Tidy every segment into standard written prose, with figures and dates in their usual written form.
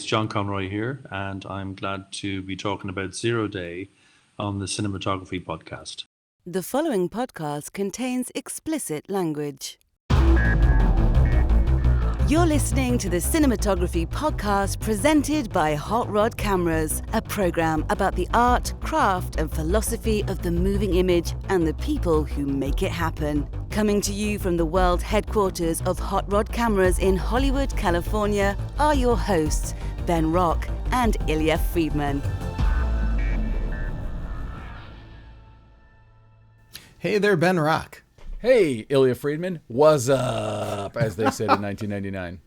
John Conroy here, and I'm glad to be talking about Zero Day on the Cinematography podcast. The following podcast contains explicit language. You're listening to the Cinematography podcast presented by Hot Rod Cameras, a program about the art, craft, and philosophy of the moving image and the people who make it happen. Coming to you from the world headquarters of Hot Rod Cameras in Hollywood, California, are your hosts, Ben Rock and Ilya Friedman. Hey there, Ben Rock. Hey, Ilya Friedman, what's up, as they said in 1999.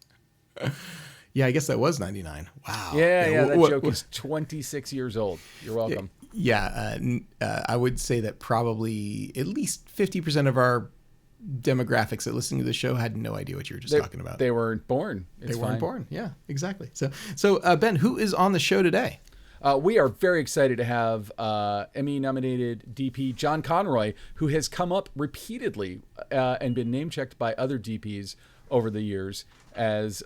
Yeah, I guess that was 99. Wow. Yeah, that joke is 26 years old. You're welcome. I would say that probably at least 50% of our demographics that listening to the show had no idea what you were just talking about. They weren't born. They weren't born. Yeah, exactly. So Ben, who is on the show today? We are very excited to have Emmy-nominated DP John Conroy, who has come up repeatedly and been name-checked by other DPs over the years as,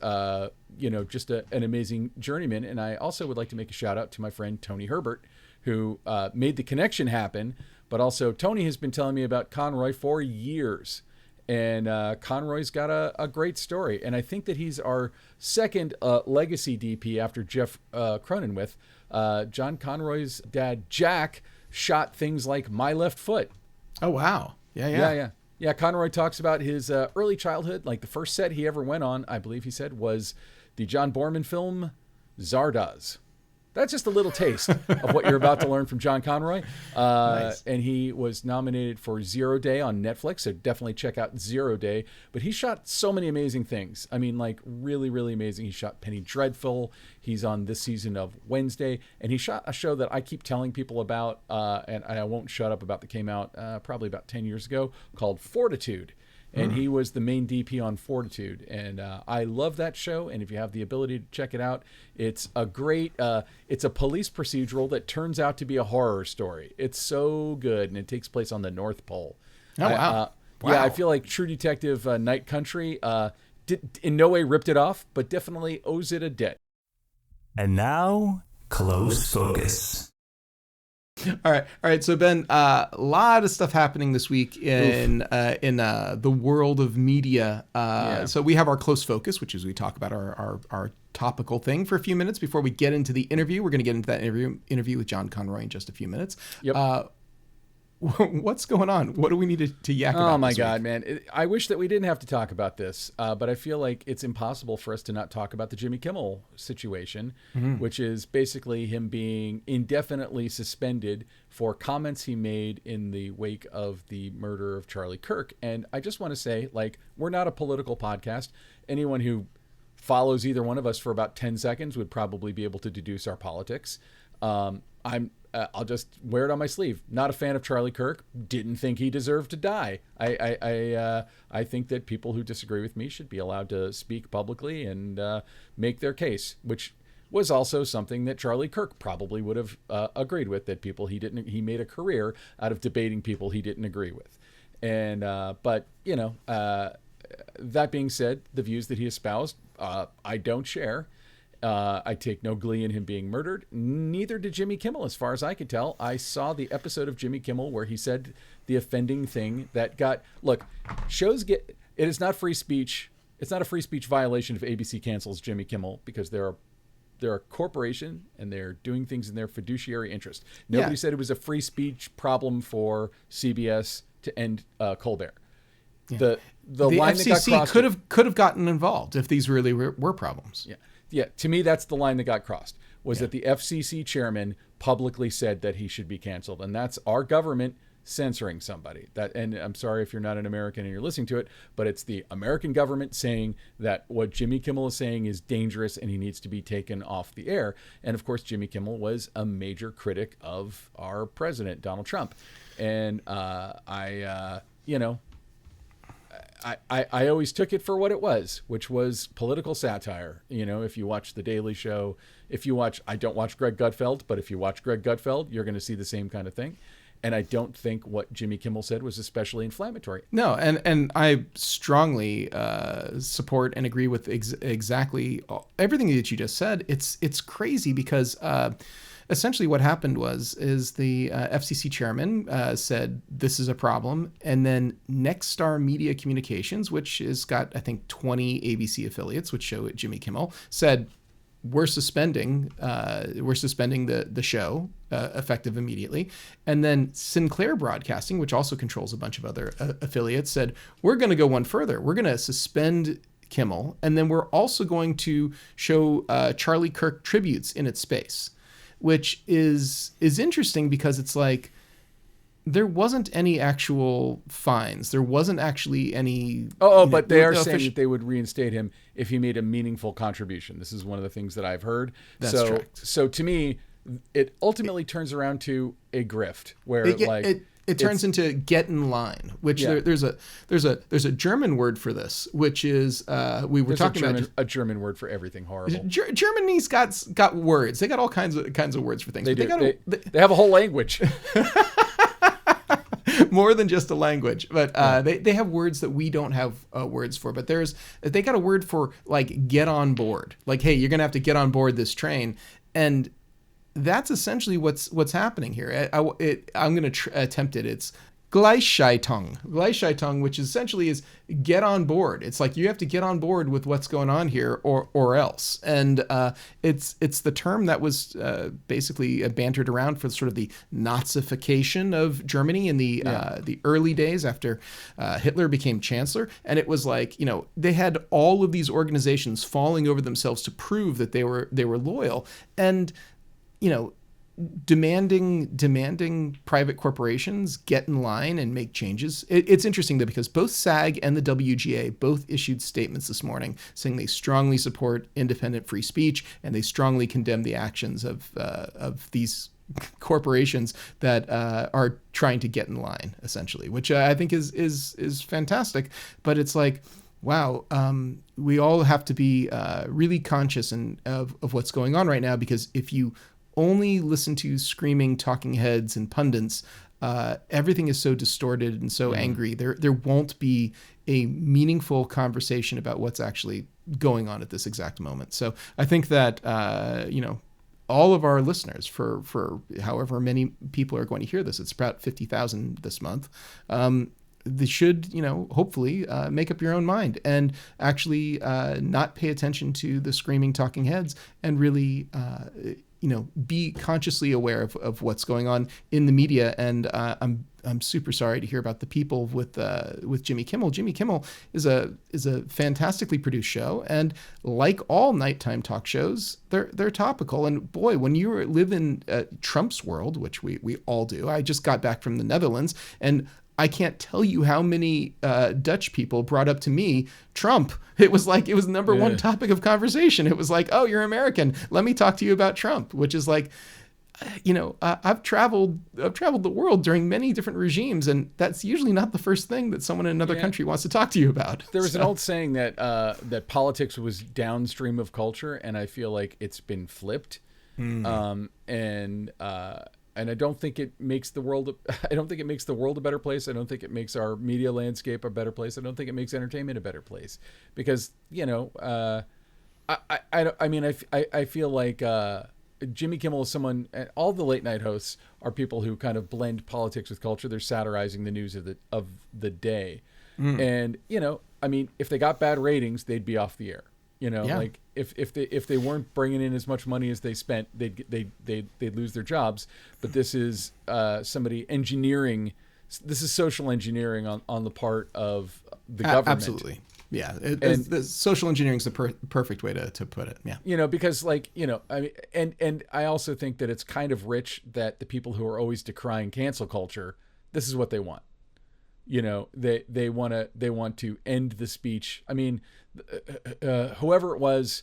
just an amazing journeyman. And I also would like to make a shout-out to my friend Tony Herbert, who made the connection happen. But also, Tony has been telling me about Conroy for years. And Conroy's got a great story. And I think that he's our second legacy DP after Jeff Cronenweth. John Conroy's dad, Jack, shot things like My Left Foot. Oh, wow. Yeah. Conroy talks about his early childhood. Like the first set he ever went on, I believe he said, was the John Borman film Zardoz. That's just a little taste of what you're about to learn from John Conroy. Nice. And he was nominated for Zero Day on Netflix, so definitely check out Zero Day. But he shot so many amazing things. I mean, like really, really amazing. He shot Penny Dreadful. He's on this season of Wednesday. And he shot a show that I keep telling people about, and I won't shut up about, that came out probably about 10 years ago, called Fortitude. And he was the main DP on Fortitude. And I love that show. And if you have the ability to check it out, it's a great, it's a police procedural that turns out to be a horror story. It's so good. And it takes place on the North Pole. Oh, wow. Yeah, I feel like True Detective Night Country did in no way ripped it off, but definitely owes it a debt. And now, Close Focus. All right. So Ben, a lot of stuff happening this week in the world of media. So we have our close focus, which is we talk about our topical thing for a few minutes before we get into the interview. We're going to get into that interview with John Conroy in just a few minutes. Yep. What's going on? What do we need to yak about? Oh my this God, week? man. I wish that we didn't have to talk about this, but I feel like it's impossible for us to not talk about the Jimmy Kimmel situation, which is basically him being indefinitely suspended for comments he made in the wake of the murder of Charlie Kirk. And I just want to say, like, we're not a political podcast. Anyone who follows either one of us for about 10 seconds would probably be able to deduce our politics. I'll just wear it on my sleeve. Not a fan of Charlie Kirk. Didn't think he deserved to die. I think that people who disagree with me should be allowed to speak publicly and make their case, which was also something that Charlie Kirk probably would have agreed with. That people he made a career out of debating people he didn't agree with. And but that being said, the views that he espoused, I don't share. I take no glee in him being murdered. Neither did Jimmy Kimmel, as far as I could tell. I saw the episode of Jimmy Kimmel where he said the offending thing that got... Look, it is not free speech. It's not a free speech violation if ABC cancels Jimmy Kimmel because they're a corporation and they're doing things in their fiduciary interest. Nobody said it was a free speech problem for CBS to end Colbert. Yeah. The line FCC that got crossed could have gotten involved if these really were problems. Yeah, to me, that's the line that got crossed, was that the FCC chairman publicly said that he should be canceled. And that's our government censoring somebody. And I'm sorry if you're not an American and you're listening to it, but it's the American government saying that what Jimmy Kimmel is saying is dangerous and he needs to be taken off the air. And of course, Jimmy Kimmel was a major critic of our president, Donald Trump. And I always took it for what it was, which was political satire. If you watch The Daily Show, I don't watch Greg Gutfeld, but if you watch Greg Gutfeld, you're going to see the same kind of thing. And I don't think what Jimmy Kimmel said was especially inflammatory. No, and I strongly support and agree with exactly everything that you just said. It's crazy because essentially what happened is the FCC chairman said this is a problem, and then Nexstar Media Communications, which has got I think 20 ABC affiliates which show Jimmy Kimmel, said we're suspending the show effective immediately. And then Sinclair Broadcasting, which also controls a bunch of other affiliates, said we're going to go one further. We're going to suspend Kimmel, and then we're also going to show Charlie Kirk tributes in its space, which is interesting because it's like there wasn't any actual fines. There wasn't actually any. But they are saying that they would reinstate him if he made a meaningful contribution. This is one of the things that I've heard. That's correct. So to me, it ultimately turns around to a grift where it turns into get in line, which there's a German word for this, which is we were talking about a German word for everything horrible. Germany's got words. They got all kinds of words for things. They have a whole language. More than just a language, but they have words that we don't have words for. But they got a word for like get on board. Like, hey, you're gonna have to get on board this train, and that's essentially what's happening here. I'm gonna attempt it. It's Gleichschaltung, which essentially is get on board. It's like you have to get on board with what's going on here, or else. And it's the term that was basically bantered around for sort of the Nazification of Germany in the early days after Hitler became chancellor. And it was like, they had all of these organizations falling over themselves to prove that they were loyal, and demanding private corporations get in line and make changes. It's interesting though, because both SAG and the WGA both issued statements this morning saying they strongly support independent free speech, and they strongly condemn the actions of these corporations that are trying to get in line, essentially, which I think is fantastic. But it's like, wow, we all have to be really conscious of what's going on right now, because if you only listen to screaming talking heads and pundits, everything is so distorted and so angry. There won't be a meaningful conversation about what's actually going on at this exact moment. So I think that all of our listeners, for however many people are going to hear this, it's about 50,000 this month. They should, hopefully make up your own mind and actually not pay attention to the screaming talking heads, and really be consciously aware of what's going on in the media. And I'm super sorry to hear about the people with Jimmy Kimmel. Jimmy Kimmel is a fantastically produced show, and like all nighttime talk shows, they're topical. And boy, when you live in Trump's world, which we all do. I just got back from the Netherlands, and I can't tell you how many Dutch people brought up to me Trump. It was like, it was number one topic of conversation. It was like, oh, you're American, let me talk to you about Trump, which is like, I've traveled the world during many different regimes, and that's usually not the first thing that someone in another country wants to talk to you about. There was an old saying that politics was downstream of culture, and I feel like it's been flipped. And I don't think it makes the world. I don't think it makes the world a better place. I don't think it makes our media landscape a better place. I don't think it makes entertainment a better place, because I feel like Jimmy Kimmel is someone. All the late night hosts are people who kind of blend politics with culture. They're satirizing the news of the day, and if they got bad ratings, they'd be off the air. Like if they weren't bringing in as much money as they spent, they'd lose their jobs. But this is somebody engineering. This is social engineering on the part of the government. Absolutely, yeah. The social engineering is the perfect way to put it. Yeah. Because and I also think that it's kind of rich that the people who are always decrying cancel culture, this is what they want. They want to end the speech. I mean, whoever it was,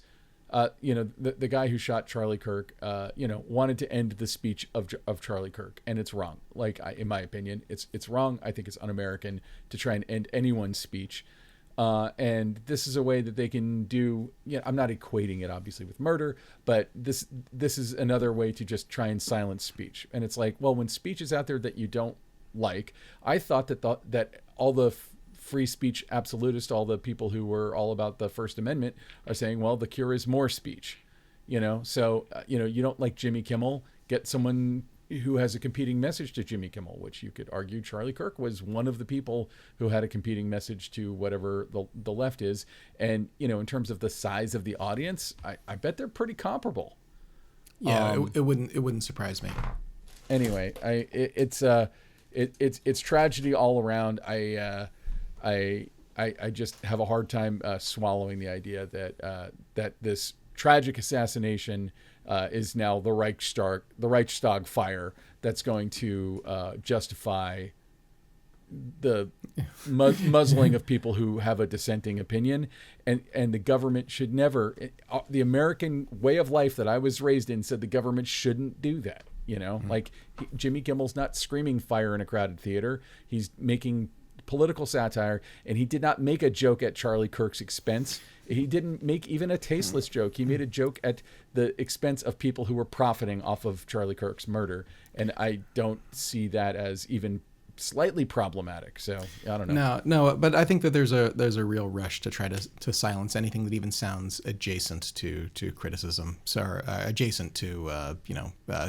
the guy who shot Charlie Kirk, wanted to end the speech of Charlie Kirk, and it's wrong. Like, in my opinion, it's wrong. I think it's un-American to try and end anyone's speech. And this is a way that they can do, I'm not equating it obviously with murder, but this is another way to just try and silence speech. And it's like, well, when speech is out there that you don't like, I thought that all the free speech absolutists, all the people who were all about the First Amendment are saying, well, the cure is more speech, so, you don't like Jimmy Kimmel, get someone who has a competing message to Jimmy Kimmel, which you could argue Charlie Kirk was one of the people who had a competing message to whatever the left is. And, in terms of the size of the audience, I bet they're pretty comparable. Yeah, it wouldn't surprise me. Anyway, it's tragedy all around. I just have a hard time swallowing the idea that this tragic assassination is now the Reichstag fire that's going to justify the muzzling of people who have a dissenting opinion, and the government should never. The American way of life that I was raised in said the government shouldn't do that. Like Jimmy Kimmel's not screaming fire in a crowded theater. He's making political satire, and he did not make a joke at Charlie Kirk's expense. He didn't make even a tasteless joke. He made a joke at the expense of people who were profiting off of Charlie Kirk's murder. And I don't see that as even slightly problematic. So I don't know. No, but I think that there's a real rush to try to silence anything that even sounds adjacent to criticism, adjacent to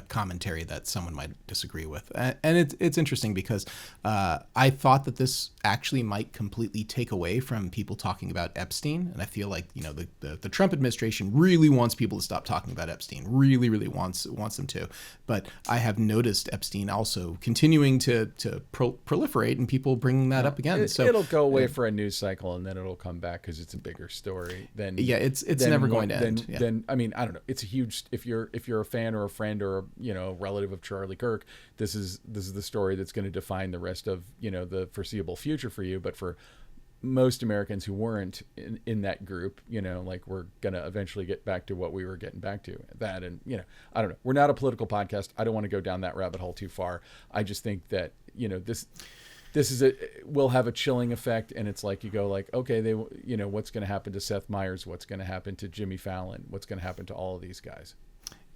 commentary that someone might disagree with. And it's interesting because I thought that this actually might completely take away from people talking about Epstein, and I feel like the Trump administration really wants people to stop talking about Epstein, really wants them to. But I have noticed Epstein also continuing to proliferate, and people bringing that up again. So it'll go away for a news cycle, and then it'll come back because it's a bigger story. It's never going to end. Then I mean, I don't know. It's a huge. If you're a fan or a friend or a relative of Charlie Kirk, this is the story that's going to define the rest of the foreseeable future for you. But for most Americans who weren't in that group, like we're going to eventually get back to what we were getting back to. That, and I don't know. We're not a political podcast. I don't want to go down that rabbit hole too far. I just think that this will have a chilling effect, and it's like you go like, okay, what's going to happen to Seth Meyers? What's going to happen to Jimmy Fallon? What's going to happen to all of these guys?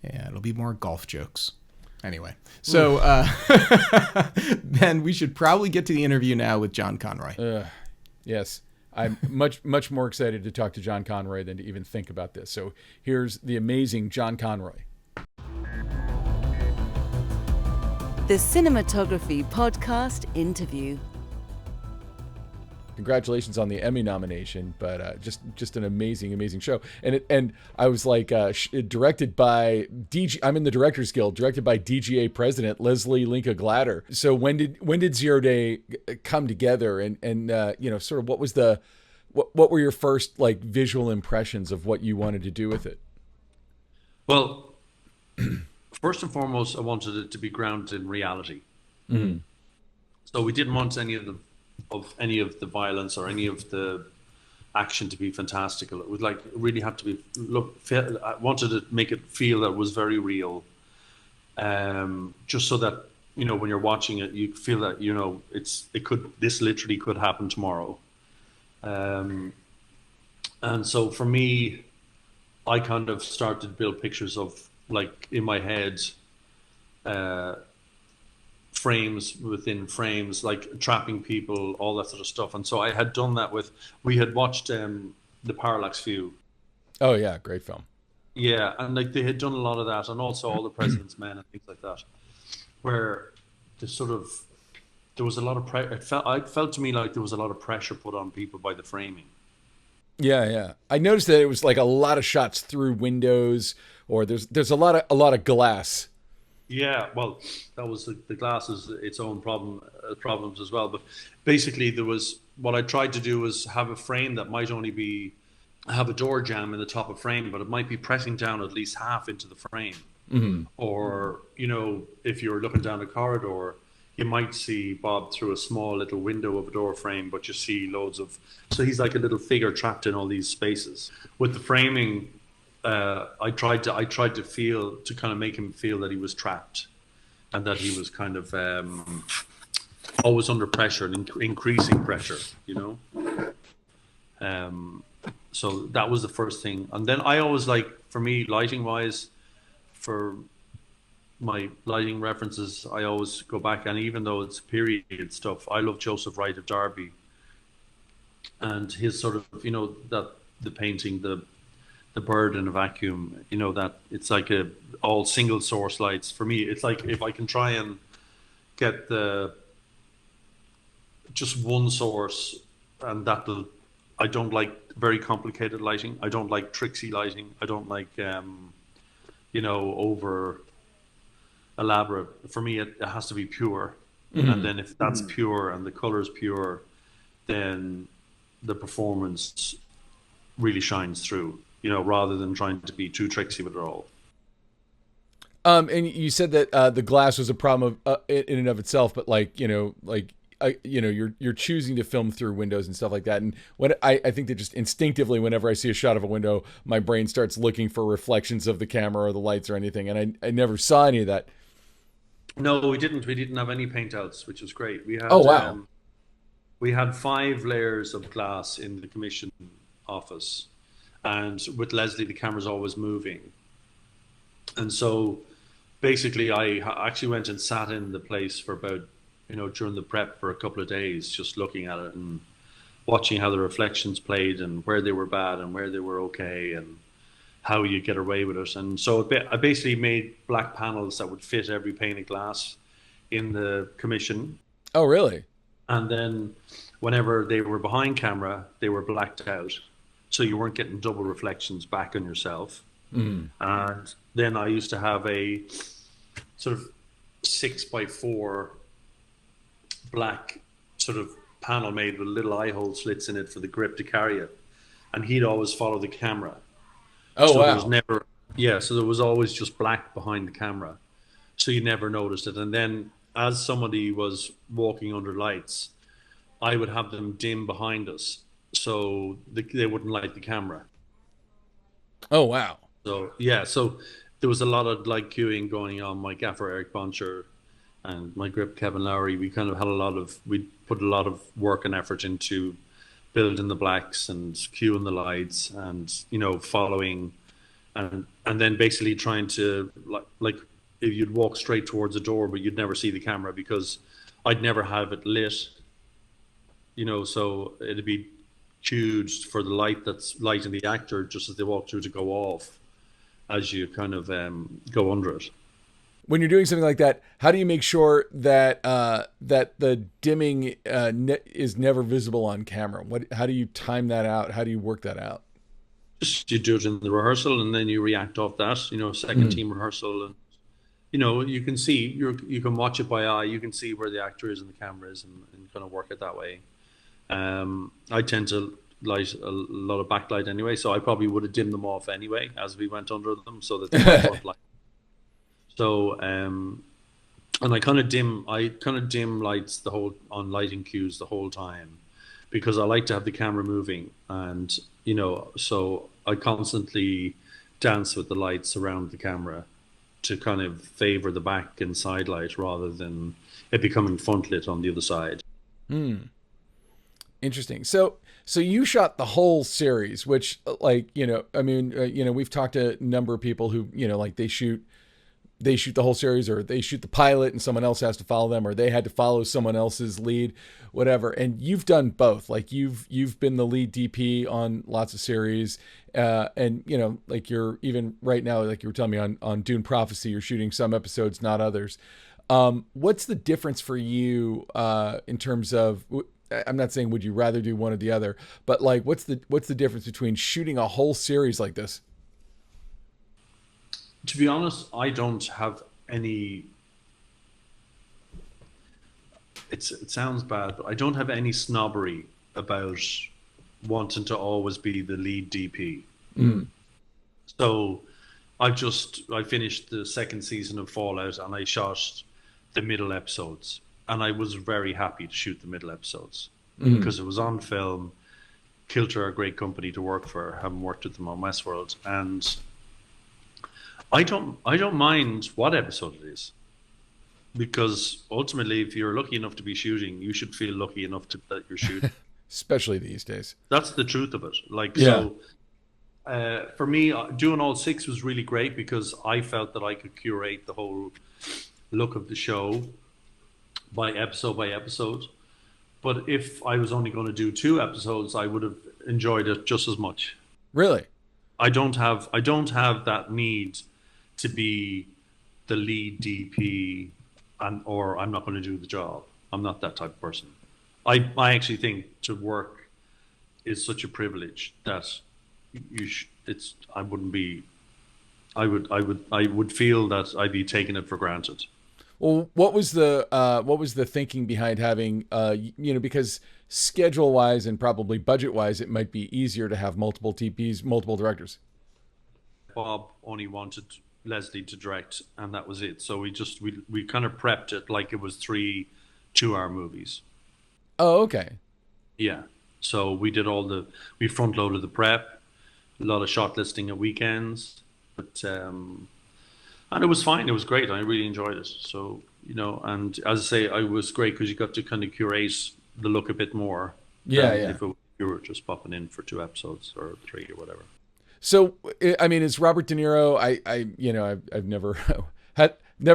Yeah, it'll be more golf jokes. Anyway, so Ben, we should probably get to the interview now with John Conroy. Yes, I'm much more excited to talk to John Conroy than to even think about this. So here's the amazing John Conroy. The Cinematography Podcast Interview. Congratulations on the Emmy nomination, but just an amazing show. And I was like, directed by I'm in the Directors Guild, directed by DGA President Lesli Linka Glatter. So when did Zero Day come together, and sort of what were your first like visual impressions of what you wanted to do with it? Well, first and foremost, I wanted it to be grounded in reality. Mm-hmm. So we didn't want any of the violence or any of the action to be fantastical. It would really have to be I wanted to make it feel that it was very real, just so that when you're watching it, you feel that this literally could happen tomorrow. And so for me, I kind of started to build pictures of, like, in my head, frames within frames, like trapping people, all that sort of stuff. And so I had done that we had watched The Parallax View. Oh yeah, great film. Yeah, and like they had done a lot of that, and also All the President's Men and things like that, where there was a lot of pressure. It felt to me like there was a lot of pressure put on people by the framing. Yeah. I noticed that it was like a lot of shots through windows, or there's a lot of glass. Yeah, well, that was the glass is its own problems as well. But basically, what I tried to do was have a frame that might only have a door jamb in the top of frame, but it might be pressing down at least half into the frame. Mm-hmm. Or if you're looking down a corridor, you might see Bob through a small little window of a door frame, but you see so he's like a little figure trapped in all these spaces. With the framing, I tried to kind of make him feel that he was trapped, and that he was kind of always under pressure and increasing pressure, So that was the first thing. And then I always like, for me, lighting wise, for my lighting references, I always go back, and even though it's period stuff, I love Joseph Wright of Derby and his sort of, that the painting, the bird in a vacuum, that it's like a all single source lights. For me, it's like if I can try and get the just one source, and I don't like very complicated lighting. I don't like tricksy lighting. I don't like over elaborate. For me, it has to be pure. And then if that's pure and the color is pure, then the performance really shines through, rather than trying to be too tricksy with it all. And you said that the glass was a problem in and of itself, but you're choosing to film through windows and stuff like that. And what I think that just instinctively, whenever I see a shot of a window, my brain starts looking for reflections of the camera or the lights or anything. And I never saw any of that. No, we didn't. We didn't have any paint outs, which was great. We had, oh, wow. We had 5 layers of glass in the commission office. And with Leslie, the camera's always moving. And so basically I actually went and sat in the place for about, during the prep for a couple of days, just looking at it and watching how the reflections played and where they were bad and where they were okay and how you get away with it. And so I basically made black panels that would fit every pane of glass in the commission. Oh, really? And then whenever they were behind camera, they were blacked out. So you weren't getting double reflections back on yourself. And then I used to have a sort of 6x4 black sort of panel made with little eye hole slits in it for the grip to carry it. And he'd always follow the camera. Oh, so wow. There was never, so there was always just black behind the camera. So you never noticed it. And then as somebody was walking under lights, I would have them dim behind us so they wouldn't light the camera. Oh, wow. So so there was a lot of light cueing going on. My gaffer Eric Boncher and my grip Kevin Lowry, we kind of had we put a lot of work and effort into building the blacks and cueing the lights and following and then basically trying to like if you'd walk straight towards a door but you'd never see the camera because I'd never have it lit, so it'd be cued for the light that's lighting the actor just as they walk through to go off as you kind of go under it. When you're doing something like that, how do you make sure that that the dimming is never visible on camera? How do you time that out? How do you work that out? Just you do it in the rehearsal and then you react off that, second team rehearsal. And, you can see, you can watch it by eye. You can see where the actor is and the camera is and kind of work it that way. I tend to light a lot of backlight anyway, so I probably would have dimmed them off anyway as we went under them so that they weren't light. So, and I kind of dim lights on lighting cues the whole time because I like to have the camera moving and, so I constantly dance with the lights around the camera to kind of favor the back and side light rather than it becoming front lit on the other side. Interesting. So you shot the whole series, which we've talked to a number of people who, they shoot the whole series or they shoot the pilot and someone else has to follow them or they had to follow someone else's lead, whatever. And you've done both. Like you've been the lead DP on lots of series. And you're even right now, like you were telling me on Dune Prophecy, you're shooting some episodes, not others. What's the difference for you in terms of, I'm not saying would you rather do one or the other, but like what's the difference between shooting a whole series like this? To be honest, I don't have any. It sounds bad, but I don't have any snobbery about wanting to always be the lead DP. So I finished the second season of Fallout and I shot the middle episodes, and I was very happy to shoot the middle episodes because it was on film. Kilter are a great company to work for, having worked with them on Westworld, and I don't mind what episode it is, because ultimately, if you're lucky enough to be shooting, you should feel lucky enough that you're shooting. especially these days. That's the truth of it. Like, Yeah. so for me, doing all six was really great because I felt that I could curate the whole look of the show by episode. But if I was only going to do 2 episodes, I would have enjoyed it just as much. Really? I don't have that need to be the lead DP, or I'm not going to do the job. I'm not that type of person. I actually think to work is such a privilege that I wouldn't be. I would feel that I'd be taking it for granted. Well, what was the thinking behind having because schedule wise and probably budget wise, it might be easier to have multiple TPs, multiple directors. Bob only wanted Leslie to direct, and that was it. So we kind of prepped it like it was 3 2-hour movies. Oh, okay. Yeah. So we front loaded the prep, a lot of shot listing at weekends, but and it was fine. It was great. I really enjoyed it. So, and as I say, I was great because you got to kind of curate the look a bit more. Yeah, than yeah. If you were just popping in for 2 episodes or 3 or whatever. So, I mean, is Robert De Niro? I've never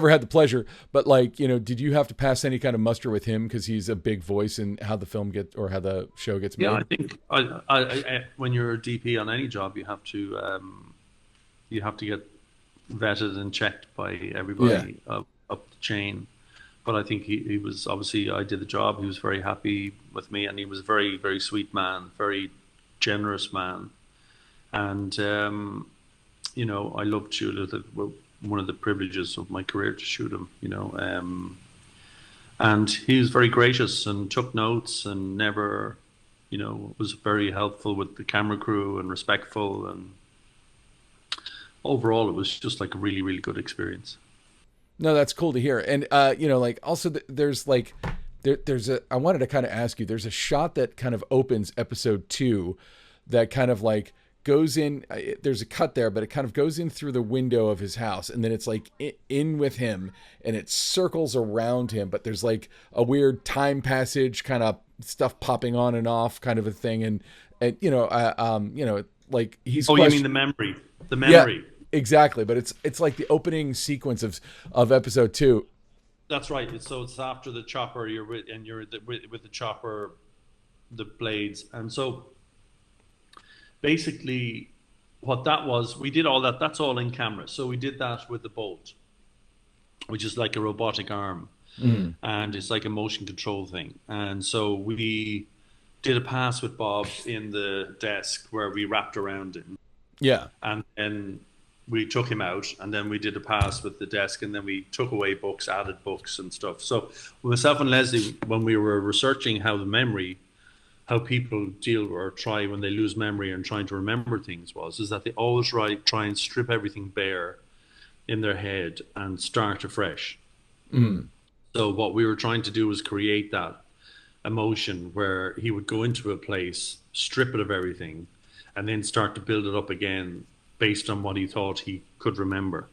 had the pleasure, but did you have to pass any kind of muster with him because he's a big voice in how the film how the show gets made? Yeah, I think I when you're a DP on any job, you have to get vetted and checked by everybody up the chain. But I think he was obviously, I did the job. He was very happy with me, and he was a very, very sweet man, very generous man. And, I loved to shoot it. One of the privileges of my career to shoot him, and he was very gracious and took notes and never, was very helpful with the camera crew and respectful. And overall, it was just like a really, really good experience. No, that's cool to hear. And, also there's I wanted to kind of ask you, there's a shot that kind of opens episode 2 that kind of goes in, there's a cut there, but it kind of goes in through the window of his house, and then it's in with him, and it circles around him, but there's a weird time passage kind of stuff popping on and off kind of a thing. And he's you mean the memory? The memory. Yeah, exactly. But it's like the opening sequence of episode 2. That's right. So it's after the chopper you're with the chopper, the blades. And so basically what that was, we did all that. That's all in camera. So we did that with the bolt, which is like a robotic arm. Mm. And it's like a motion control thing. And so we did a pass with Bob in the desk where we wrapped around him. Yeah. And then we took him out, and then we did a pass with the desk, and then we took away books, added books and stuff. So myself and Leslie, when we were researching how people deal or try when they lose memory and trying to remember things is that they always try and strip everything bare in their head and start afresh. Mm. So what we were trying to do was create that emotion where he would go into a place, strip it of everything, and then start to build it up again based on what he thought he could remember.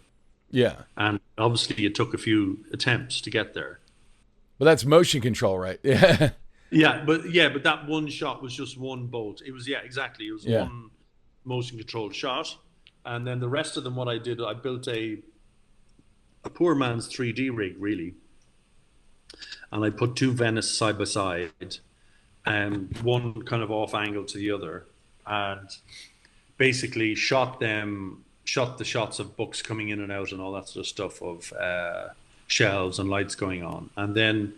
Yeah. And obviously it took a few attempts to get there. But that's motion control, right? Yeah. But that one shot was just one bolt. It was, exactly. It was one motion controlled shot. And then the rest of them, what I did, I built a poor man's 3D rig, really. And I put 2 Venice side by side, and one kind of off angle to the other, and basically shot the shots of books coming in and out and all that sort of stuff, of shelves and lights going on. And then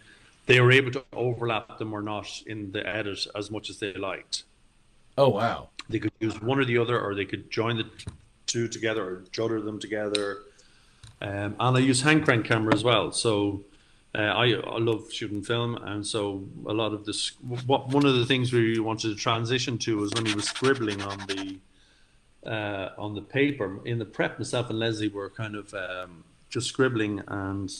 they were able to overlap them or not in the edit as much as they liked. Oh, wow. They could use one or the other, or they could join the 2 together or judder them together. And I use hand crank camera as well. So I love shooting film. And so a lot of this, one of the things we wanted to transition to was when he was scribbling on the paper in the prep. Myself and Leslie were kind of just scribbling and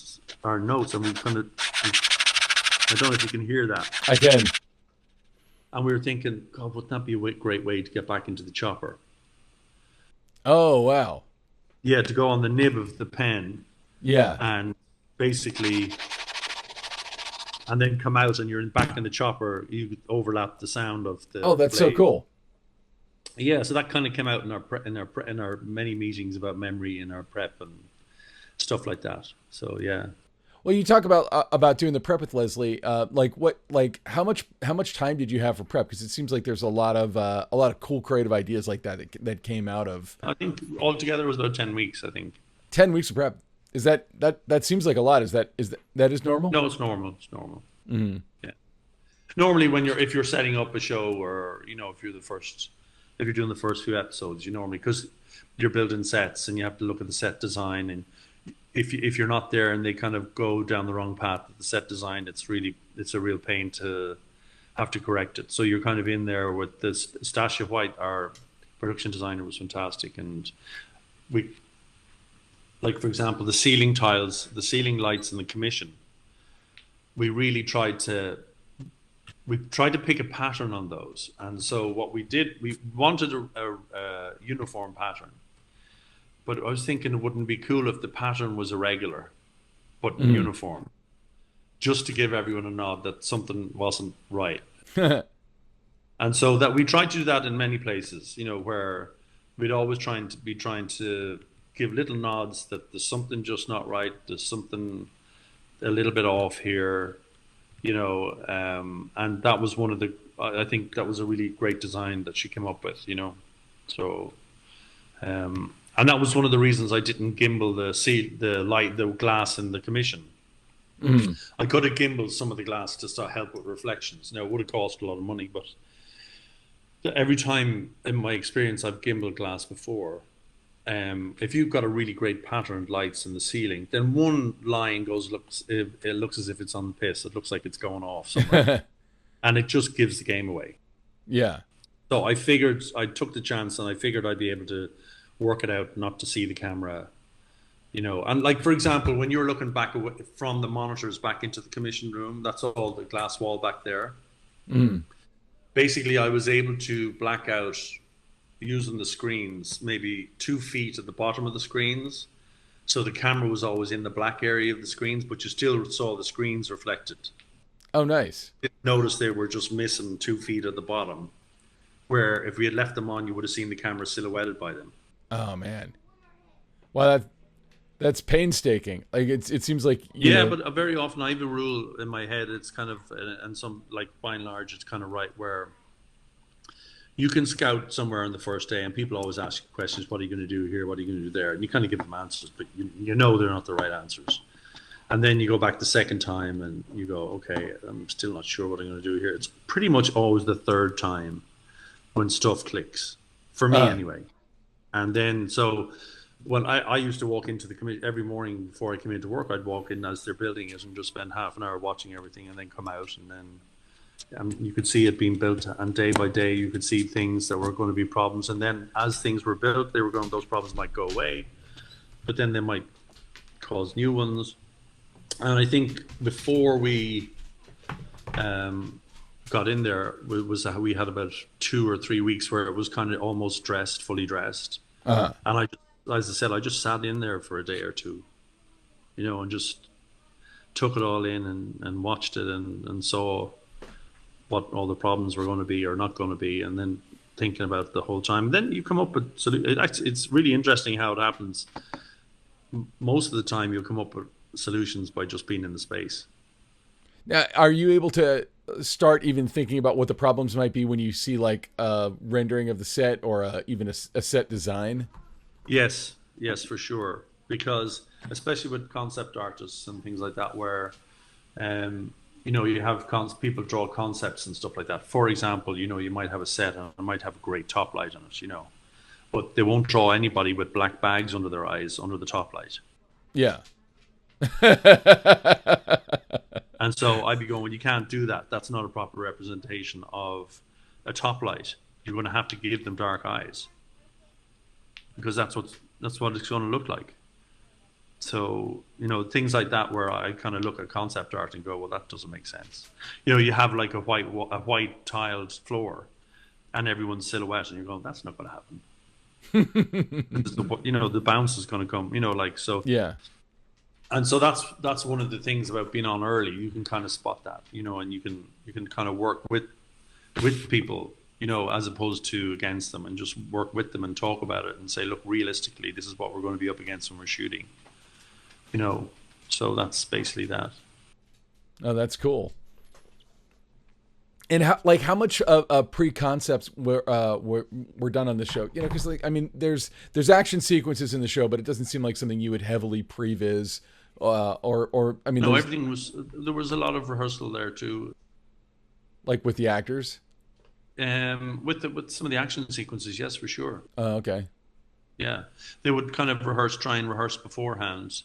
our notes, and we kind of, I don't know if you can hear that. I can. And we were thinking, God, wouldn't that be a great way to get back into the chopper? Oh, wow. Yeah, to go on the nib of the pen. Yeah. And basically and then come out and you're back in the chopper, you overlap the sound of the Oh, that's so blade. cool. Yeah, so that kind of came out in our many meetings about memory and our prep and stuff like that. So yeah. Well, you talk about doing the prep with Leslie. How much time did you have for prep? Because it seems like there's a lot of cool creative ideas like that came out of. I think altogether it was about 10 weeks. I think 10 weeks of prep. Is that seems like a lot? Is that normal? no, it's normal. It's normal. Mm-hmm. Yeah. Normally, if you're setting up a show, or if you're doing the first few episodes, you normally, because you're building sets and you have to look at the set design, and if you're not there and they kind of go down the wrong path with the set design, it's a real pain to have to correct it. So you're kind of in there with this. Stasia White, our production designer, was fantastic, and like, for example, the ceiling tiles, the ceiling lights in the commission, we really tried to pick a pattern on those. And so what we did, we wanted a uniform pattern, but I was thinking it wouldn't be cool if the pattern was irregular, but uniform, just to give everyone a nod that something wasn't right. And so that we tried to do that in many places, where we'd always trying to give little nods that there's something just not right. There's something a little bit off here, and that was I think that was a really great design that she came up with, so, and that was one of the reasons I didn't gimbal the glass in the commission. I could have gimbaled some of the glass to start help with reflections. Now, it would have cost a lot of money, but every time in my experience I've gimbaled glass before, if you've got a really great patterned lights in the ceiling, then one line it looks as if it's on the piss. It looks like it's going off somewhere. And it just gives the game away. Yeah. So I took the chance, and I figured I'd be able to work it out not to see the camera, and like, for example, when you're looking back from the monitors back into the commission room, that's all the glass wall back there. Basically, I was able to black out using the screens, maybe 2 feet at the bottom of the screens. So the camera was always in the black area of the screens, but you still saw the screens reflected. Oh, nice. Notice they were just missing 2 feet at the bottom, where if we had left them on, you would have seen the camera silhouetted by them. Oh, man. Well, that's painstaking. Like, it seems like, but very often I have a rule in my head. It's kind of, and some, like, by and large, it's kind of right, where you can scout somewhere on the first day and people always ask you questions. What are you going to do here? What are you going to do there? And you kind of give them answers, but they're not the right answers. And then you go back the second time and you go, okay, I'm still not sure what I'm going to do here. It's pretty much always the third time when stuff clicks, for me anyway. And then, so when I used to walk into the committee every morning before I came into work, I'd walk in as they're building it and just spend half an hour watching everything, and then come out, and then you could see it being built, and day by day you could see things that were going to be problems, and then as things were built, those problems might go away, but then they might cause new ones. And I think before we got in there, we had about 2 or 3 weeks where it was kind of almost fully dressed. And as I said, I just sat in there for a day or two, and just took it all in and watched it and saw what all the problems were going to be or not going to be, and then thinking about it the whole time. Then you come up with it's really interesting how it happens. Most of the time you'll come up with solutions by just being in the space. Now, are you able to start even thinking about what the problems might be when you see like a rendering of the set or even a set design? Yes, for sure. Because especially with concept artists and things like that, where you have people draw concepts and stuff like that. For example, you might have a set and it might have a great top light on it, but they won't draw anybody with black bags under their eyes under the top light. Yeah. And so I'd be going, well, you can't do that. That's not a proper representation of a top light. You're going to have to give them dark eyes, because that's what it's going to look like. So, things like that, where I kind of look at concept art and go, well, that doesn't make sense. You have like a white tiled floor and everyone's silhouette, and you're going, that's not going to happen. The bounce is going to come, so. Yeah. And so that's one of the things about being on early. You can kind of spot that, and you can kind of work with people, as opposed to against them, and just work with them and talk about it and say, look, realistically, this is what we're going to be up against when we're shooting. So that's basically that. Oh, that's cool. And how much pre-concepts were done on the show? Because there's action sequences in the show, but it doesn't seem like something you would heavily previs. No, everything was. There was a lot of rehearsal there too. Like with the actors. With some of the action sequences, yes, for sure. Oh, okay. Yeah, they would kind of try and rehearse beforehand.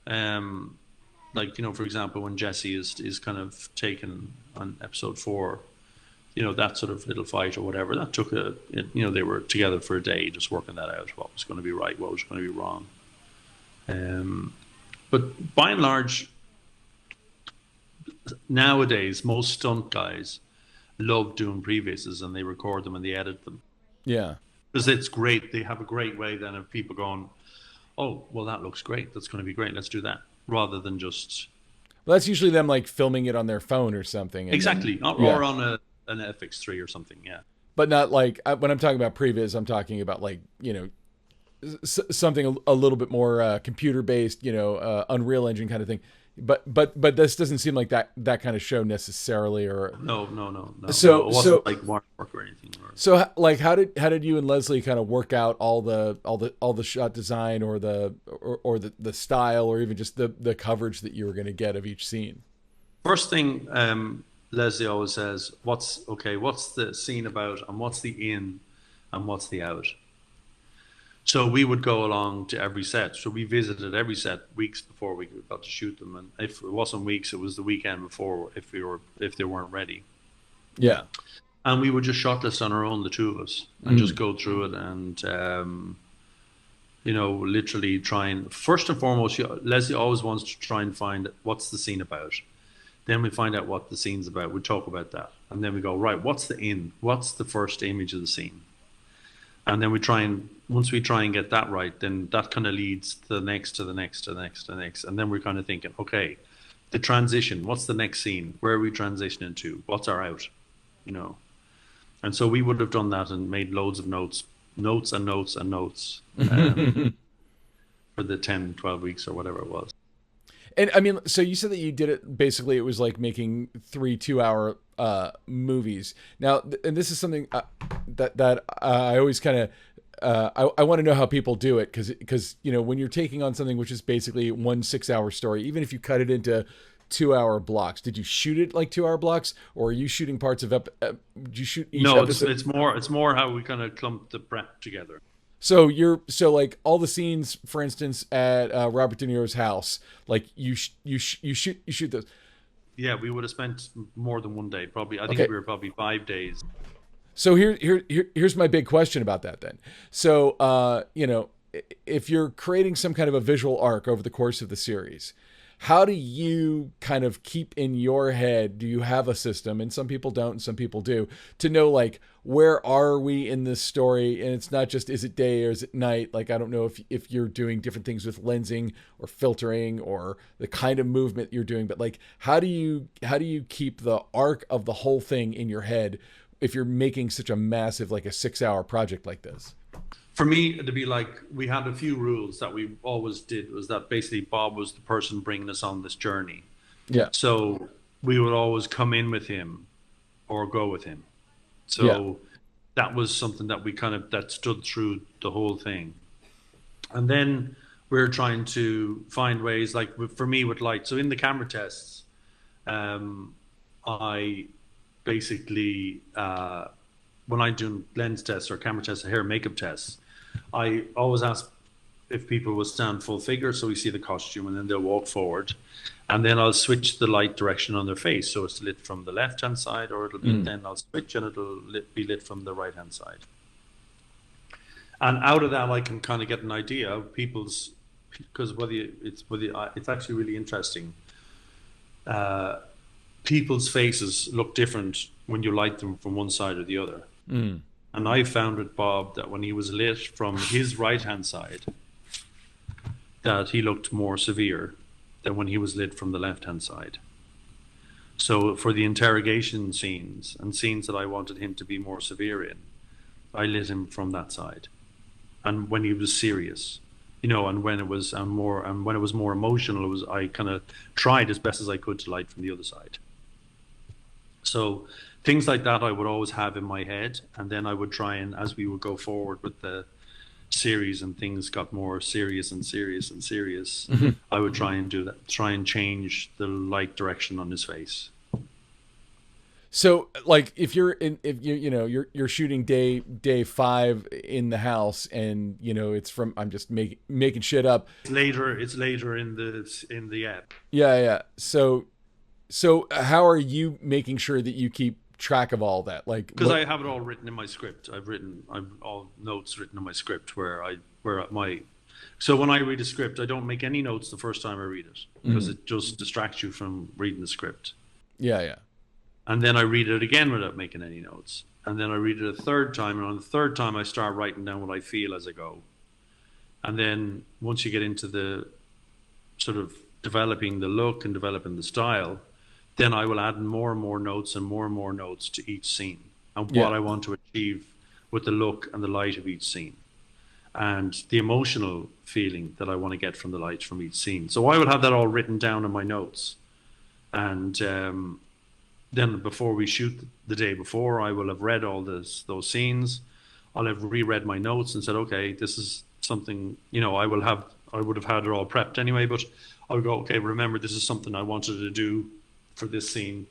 For example, when Jesse is kind of taken on episode 4, that sort of little fight or whatever, that took they were together for a day just working that out, what was going to be right, what was going to be wrong. But by and large, nowadays, most stunt guys love doing previouses, and they record them and they edit them. Yeah. Because it's great. They have a great way then of people going, oh, well, that looks great. That's going to be great. Let's do that. Rather than just... Well, that's usually them like filming it on their phone or something. Exactly. Or on an FX3 or something, yeah. But not like, when I'm talking about previs, I'm talking about like, something a little bit more computer-based, Unreal Engine kind of thing. But this doesn't seem like that kind of show necessarily, or no. So it wasn't like work or anything. So like, how did you and Leslie kind of work out all the shot design or the style, or even just the coverage that you were going to get of each scene? First thing, Leslie always says, what's the scene about, and what's the in, and what's the out. So we would go along to every set. So we visited every set weeks before we got to shoot them, and if it wasn't weeks, it was the weekend before if they weren't ready. Yeah. And we would just shotlist on our own, the two of us, and just go through it and literally try and, first and foremost, Leslie always wants to try and find what's the scene about. Then we find out what the scene's about. We talk about that, and then we go, right, what's the in? What's the first image of the scene? And then once we try and get that right, then that kind of leads to the next, to the next, to the next, to the next. And then we're kind of thinking, okay, the transition, what's the next scene? Where are we transitioning to? What's our out? And so we would have done that and made loads of notes for the 10, 12 weeks or whatever it was. And so you said that you did it, basically it was like making 3 2-hour movies. Now, and this is something that I always kind of, I want to know how people do it, because when you're taking on something which is basically 1 6-hour story, even if you cut it into 2-hour blocks, did you shoot it like 2-hour blocks, or are you shooting parts of did you shoot each episode? It's more how we kind of clump the prep together. So like all the scenes, for instance, at Robert De Niro's house, like you shoot those. Yeah, we would have spent more than one day, probably. I think we were probably 5 days. So here's my big question about that then. So if you're creating some kind of a visual arc over the course of the series, how do you kind of keep in your head, do you have a system, and some people don't and some people do, to know like, where are we in this story? And it's not just, is it day or is it night? Like, I don't know if you're doing different things with lensing or filtering or the kind of movement you're doing, but like, how do you keep the arc of the whole thing in your head if you're making such a massive, like a 6-hour project like this? For me, to be like, we had a few rules that we always did, was that basically Bob was the person bringing us on this journey. Yeah. So we would always come in with him or go with him. So that was something that we that stood through the whole thing. And then we're trying to find ways, like for me with light. So in the camera tests, I basically, when I do lens tests or camera tests or hair and makeup tests, I always ask if people will stand full figure so we see the costume, and then they'll walk forward, and then I'll switch the light direction on their face, so it's lit from the left hand side, or it'll be, then I'll switch and it'll be lit from the right hand side. And out of that I can kind of get an idea of people's, because it's actually really interesting. People's faces look different when you light them from one side or the other. And I found with Bob that when he was lit from his right hand side, that he looked more severe, than when he was lit from the left-hand side. So for the interrogation scenes and scenes that I wanted him to be more severe in, I lit him from that side. And when he was serious, and when it was more emotional, I kind of tried as best as I could to light from the other side. So things like that I would always have in my head, and then I would try, and as we would go forward with the series and things got more serious and serious and serious, I would try and do that, try and change the light direction on his face. So, like, if you're shooting day 5 in the house, and it's from, I'm just making shit up. It's later in the app. Yeah. So how are you making sure that you keep track of all that? Like, because I have it all written in my script. I've all notes written in my script so when I read a script, I don't make any notes the first time I read it, because it just distracts you from reading the script. Yeah. And then I read it again without making any notes. And then I read it a third time. And on the third time, I start writing down what I feel as I go. And then once you get into the sort of developing the look and developing the style, then I will add more and more notes to each scene and what I want to achieve with the look and the light of each scene and the emotional feeling that I want to get from the light from each scene. So I will have that all written down in my notes. And then before we shoot the day before, I will have read all those scenes. I'll have reread my notes and said, okay, this is something, I would have had it all prepped anyway, but I would go, okay, remember, this is something I wanted to do for this scene,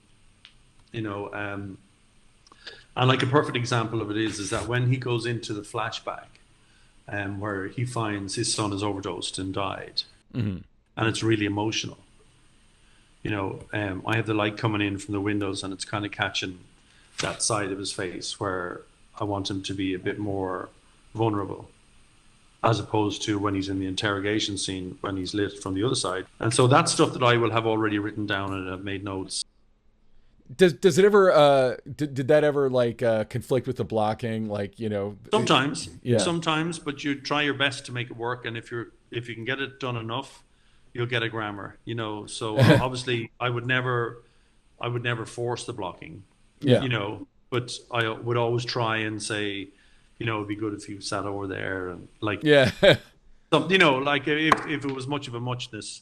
and like a perfect example of it is that when he goes into the flashback, where he finds his son has overdosed and died, and it's really emotional. I have the light coming in from the windows, and it's kind of catching that side of his face where I want him to be a bit more vulnerable, as opposed to when he's in the interrogation scene, when he's lit from the other side. And so that's stuff that I will have already written down and have made notes. Does it ever did that ever conflict with the blocking? Sometimes, but you try your best to make it work. And if you can get it done enough, you'll get a grammar, so obviously I would never force the blocking, but I would always try and say, it'd be good if you sat over there and if it was much of a muchness,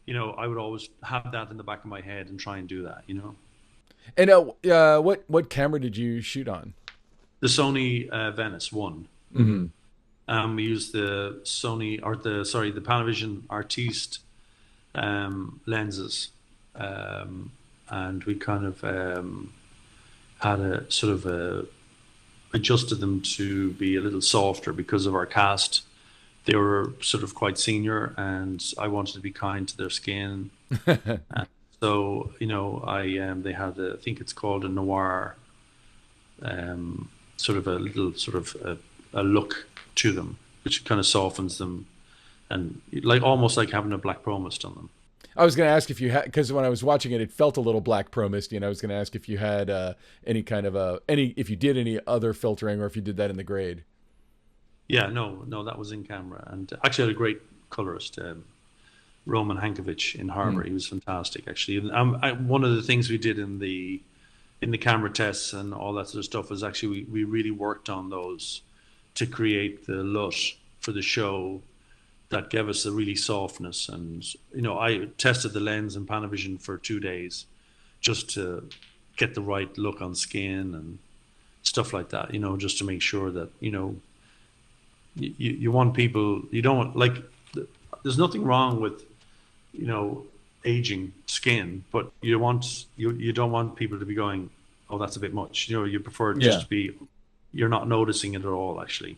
I would always have that in the back of my head and try and do that, And what camera did you shoot on? The Sony Venice 1. Mm-hmm. We used the the Panavision Artiste lenses, and we kind of had a sort of adjusted them to be a little softer because of our cast. They were sort of quite senior, and I wanted to be kind to their skin. So they had I think it's called a noir, sort of a little sort of a look to them, which kind of softens them, and almost like having a black pro mist on them. I was going to ask if you had, because when I was watching it, it felt a little black pro misty, and I was going to ask if you had any kind of if you did any other filtering, or if you did that in the grade. Yeah, no, that was in camera, and actually had a great colorist, Roman Hankovich in Harbour. He was fantastic, actually. And one of the things we did in the camera tests and all that sort of stuff was actually we really worked on those to create the LUT for the show that gave us a really softness. And I tested the lens in Panavision for 2 days just to get the right look on skin and stuff like that, just to make sure that you want people, you don't there's nothing wrong with aging skin, but you don't want people to be going, oh, that's a bit much. You prefer it just to be, you're not noticing it at all, actually.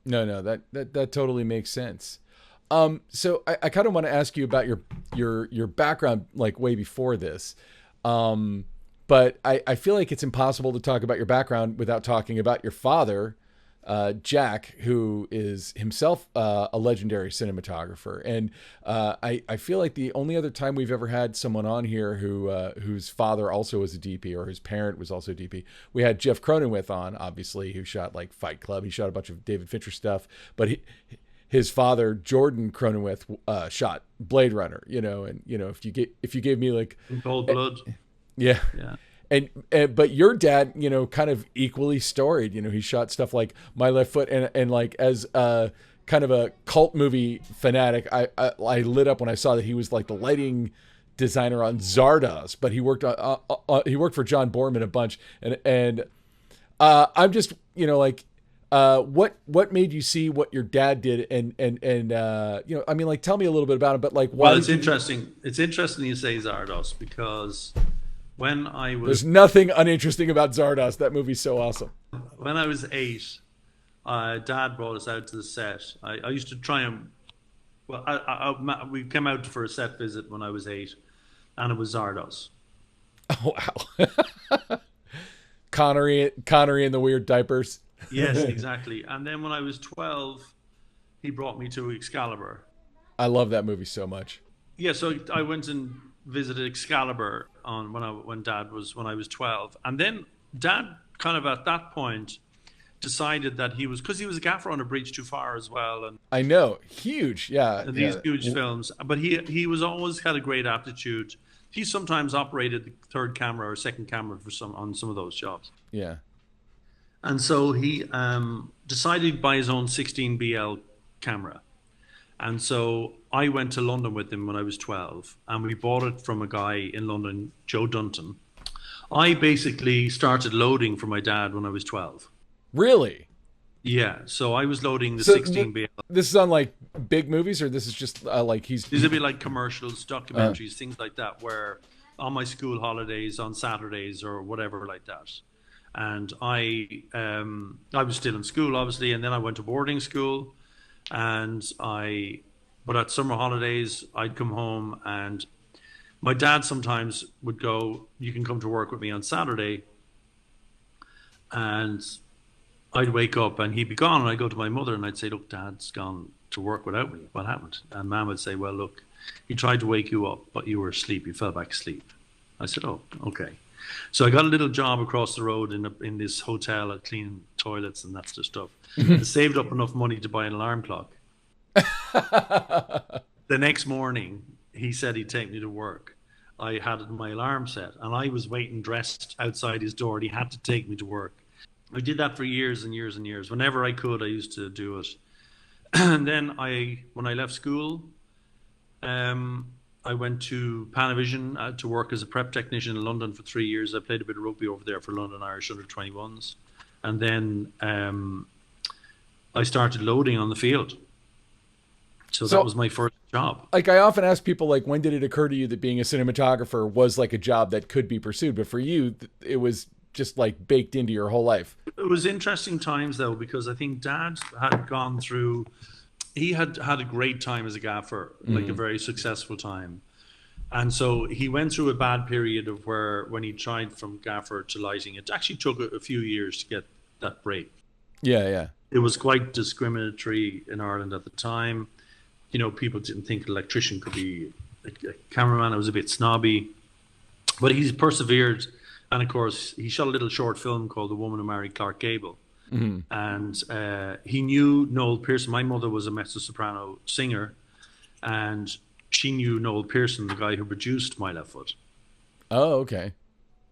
No, that totally makes sense. So I kind of want to ask you about your background, way before this. But I feel like it's impossible to talk about your background without talking about your father, Jack, who is himself a legendary cinematographer. And I feel like the only other time we've ever had someone on here whose father also was a DP, or his parent was also a DP, we had Jeff Cronenweth on, obviously, who shot Fight Club. He shot a bunch of David Fincher stuff, but his father, Jordan Cronenweth, shot Blade Runner, and if you gave me like In Cold Blood. yeah. Yeah. And but your dad, kind of equally storied, he shot stuff like My Left Foot and like as kind of a cult movie fanatic, I lit up when I saw that he was like the lighting designer on Zardoz, but he worked for John Borman a bunch, and I'm just what made you see what your dad did and I mean, like, tell me a little bit about it, but like, why? Well, it's interesting. It's interesting you say Zardoz, because when I was there's nothing uninteresting about Zardoz. That movie's so awesome. When I was 8, Dad brought us out to the set. I used to try and we came out for a set visit when I was 8, and it was Zardoz. Oh wow. Connery in the weird diapers. Yes, exactly. And then when I was 12, he brought me to Excalibur. I love that movie so much. Yeah, so I went and visited Excalibur when I was 12, and then Dad kind of at that point decided that because he was a gaffer on A Bridge Too Far as well, and I know, huge, yeah, these huge films. But he was always had a great aptitude. He sometimes operated the third camera or second camera on some of those jobs. Yeah. And so he decided to buy his own 16BL camera. And so I went to London with him when I was 12, and we bought it from a guy in London, Joe Dunton. I basically started loading for my dad when I was 12. Really? Yeah. So I was loading the 16BL. This is on like big movies, or this is just like These would be like commercials, documentaries, things like that, where on my school holidays, on Saturdays or whatever like that. And I was still in school, obviously, and then I went to boarding school, but at summer holidays, I'd come home, and my dad sometimes would go, "You can come to work with me on Saturday," and I'd wake up and he'd be gone, and I'd go to my mother and I'd say, "Look, Dad's gone to work without me. What happened?" And Mum would say, "Well, look, he tried to wake you up, but you were asleep. You fell back asleep." I said, "Oh, okay." So I got a little job across the road in this hotel at cleaning toilets and that sort of stuff. I saved up enough money to buy an alarm clock. The next morning, he said he'd take me to work. I had my alarm set, and I was waiting dressed outside his door, and he had to take me to work. I did that for years and years and years. Whenever I could, I used to do it. And then when I left school, I went to Panavision to work as a prep technician in London for 3 years. I played a bit of rugby over there for London Irish under-21s. And then I started loading on the field. So that was my first job. Like, I often ask people, like, when did it occur to you that being a cinematographer was like a job that could be pursued? But for you, it was just like baked into your whole life. It was interesting times, though, because I think Dad had gone through... He had a great time as a gaffer, like a very successful time. And so he went through a bad period of when he tried from gaffer to lighting, it actually took a few years to get that break. Yeah, yeah. It was quite discriminatory in Ireland at the time. People didn't think an electrician could be a cameraman. It was a bit snobby. But he's persevered. And of course, he shot a little short film called The Woman Who Married Clark Gable. Mm-hmm. And he knew Noel Pearson. My mother was a mezzo-soprano singer, and she knew Noel Pearson, the guy who produced My Left Foot. Oh, okay.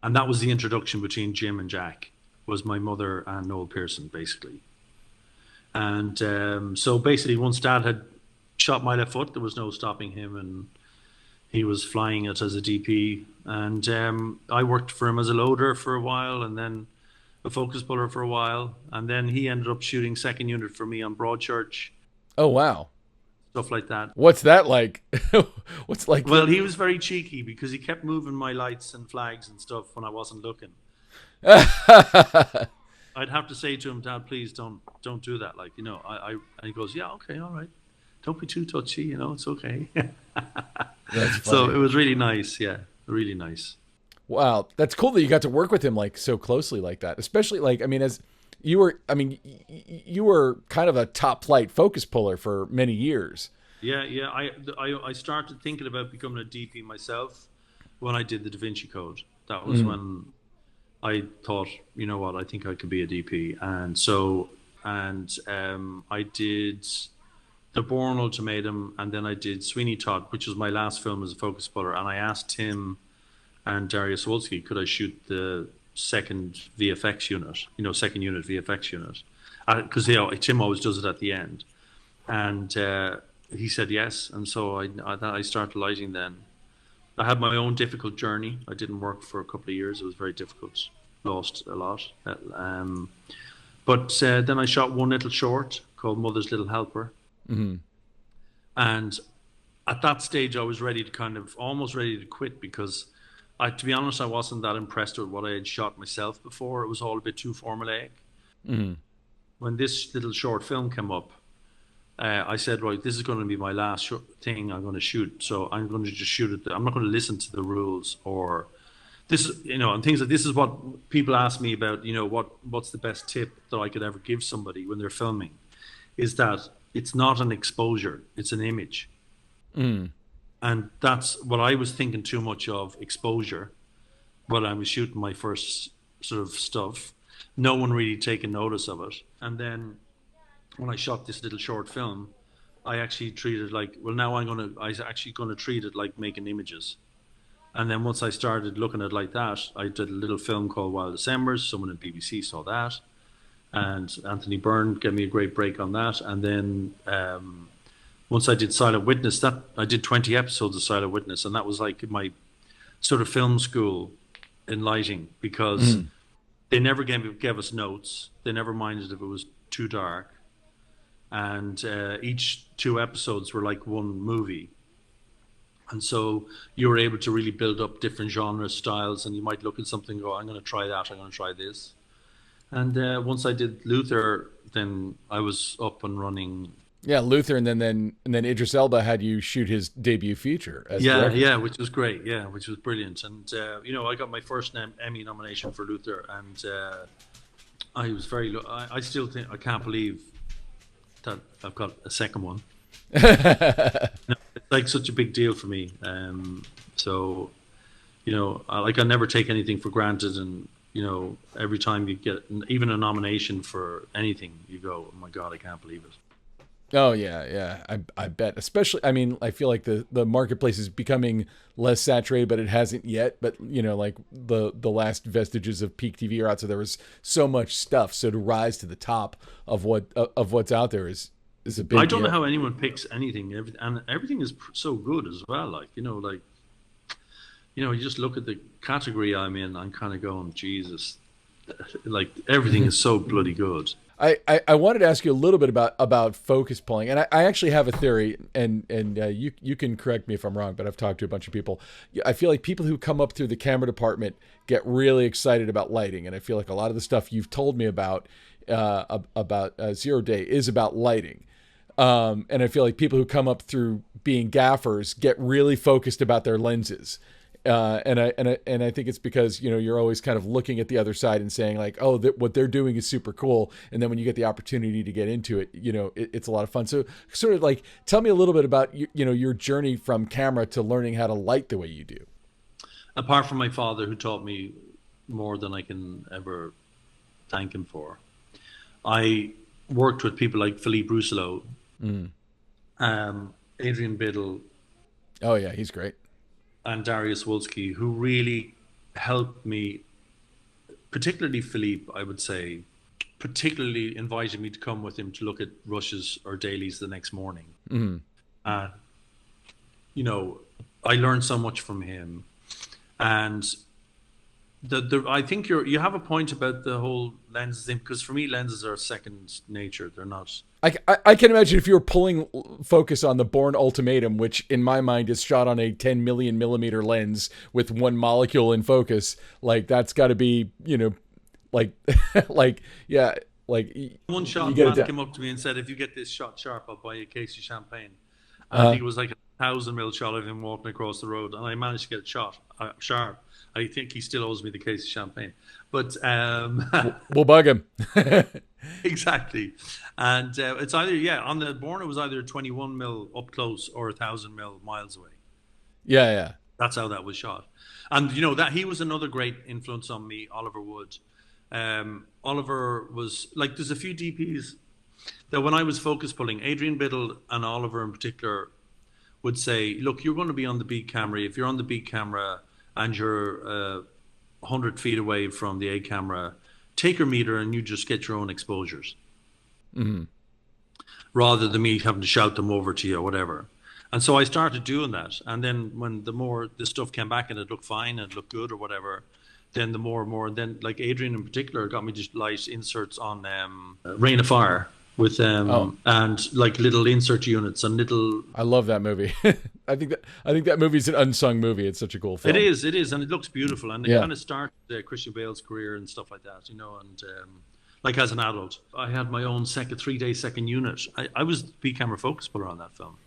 And that was the introduction between Jim and Jack, was my mother and Noel Pearson, basically. And so basically, once Dad had shot My Left Foot, there was no stopping him, and he was flying it as a DP. And I worked for him as a loader for a while, and then a focus puller for a while, and then he ended up shooting second unit for me on Broadchurch. Oh wow, stuff like that. What's that like? What's like? Well, he was very cheeky because he kept moving my lights and flags and stuff when I wasn't looking. I'd have to say to him, "Dad, please don't do that." Like, and he goes, "Yeah, okay, all right. Don't be too touchy. It's okay." So it was really nice. Yeah, really nice. Wow, that's cool that you got to work with him like so closely like that. Especially as you were kind of a top flight focus puller for many years. Yeah. I started thinking about becoming a DP myself when I did the Da Vinci Code. That was when I thought, you know what, I think I could be a DP. And so, I did The Bourne Ultimatum, and then I did Sweeney Todd, which was my last film as a focus puller. And I asked Tim and Darius Wolski, could I shoot the second VFX unit, second unit VFX unit? Because Tim always does it at the end. And he said yes. And so I started lighting then. I had my own difficult journey. I didn't work for a couple of years. It was very difficult. Lost a lot. But then I shot one little short called Mother's Little Helper. Mm-hmm. And at that stage, I was almost ready to quit because, to be honest, I wasn't that impressed with what I had shot myself before. It was all a bit too formulaic. Mm-hmm. When this little short film came up, I said, right, this is going to be my last thing I'm going to shoot. So I'm going to just shoot it. I'm not going to listen to the rules or this, and things like this is what people ask me about, what's the best tip that I could ever give somebody when they're filming, is that it's not an exposure, it's an image. Mm. And that's what I was thinking too much of, exposure, when I was shooting my first sort of stuff. No one really taking notice of it. And then when I shot this little short film, I actually treated I was actually going to treat it like making images. And then once I started looking at it like that, I did a little film called Wild Decembers. Someone at BBC saw that. And Anthony Byrne gave me a great break on that. And then once I did Silent Witness, I did 20 episodes of Silent Witness. And that was like my sort of film school in lighting, because they never gave us notes. They never minded if it was too dark. And each 2 episodes were like one movie. And so you were able to really build up different genre styles, and you might look at something and go, I'm going to try that, I'm going to try this. And once I did Luther, then I was up and running. Yeah, Luther, and then Idris Elba had you shoot his debut feature. Yeah, which was great. Yeah, which was brilliant. And I got my first Emmy nomination for Luther, and I was I still think, I can't believe that I've got a second one. It's like such a big deal for me. So I never take anything for granted, and every time you get even a nomination for anything, you go, oh my God, I can't believe it. Oh yeah, I bet. Especially, I mean, I feel like the marketplace is becoming less saturated, but it hasn't yet. But like the last vestiges of peak TV are out, so there was so much stuff. So to rise to the top of what's out there is a big. I don't know how anyone picks anything, and everything is so good as well. You just look at the category I'm in, I'm kind of going, Jesus, like everything is so bloody good. I wanted to ask you a little bit about focus pulling, and I actually have a theory, and you can correct me if I'm wrong, but I've talked to a bunch of people. I feel like people who come up through the camera department get really excited about lighting, and I feel like a lot of the stuff you've told me about Zero Day is about lighting. And I feel like people who come up through being gaffers get really focused about their lenses. And I think it's because, you're always kind of looking at the other side and saying like, oh, what they're doing is super cool. And then when you get the opportunity to get into it, it's a lot of fun. So sort of like, tell me a little bit about, your journey from camera to learning how to light the way you do. Apart from my father, who taught me more than I can ever thank him for, I worked with people like Philippe Rousselot, Adrian Biddle. Oh yeah, he's great. And Darius Wolski, who really helped me, particularly Philippe, I would say, particularly invited me to come with him to look at rushes or dailies the next morning. Mm-hmm. I learned so much from him. And I think you have a point about the whole lenses thing, because for me, lenses are second nature. They're not. I can imagine if you were pulling focus on the Bourne Ultimatum, which in my mind is shot on a 10 million millimeter lens with one molecule in focus, like that's got to be, like one shot man came up to me and said, if you get this shot sharp, I'll buy you a case of champagne. And I think it was like 1,000 mil shot of him walking across the road, and I managed to get it shot sharp. I think he still owes me the case of champagne, but we'll bug him. Exactly. And it's either on the Bourne it was either 21 mil up close or 1,000 mil miles away. Yeah. That's how that was shot. And that he was another great influence on me, Oliver Wood. Oliver was like, there's a few DPs that when I was focus pulling, Adrian Biddle and Oliver in particular would say, look, you're going to be on the B camera. If you're on the B camera and you're 100 feet away from the A camera, take your meter and you just get your own exposures. Mm-hmm. Rather than me having to shout them over to you or whatever. And so I started doing that. And then when the more the stuff came back and it looked fine and it looked good or whatever, then the more and more, and then like Adrian in particular got me just light inserts on Rain of Fire with and like little insert units and little. I love that movie. I think that movie's an unsung movie. It's such a cool film. It is, and it looks beautiful, and it kind of started Christian Bale's career and stuff like that, and like as an adult, I had my own 3-day second unit. I was the B camera focus puller on that film.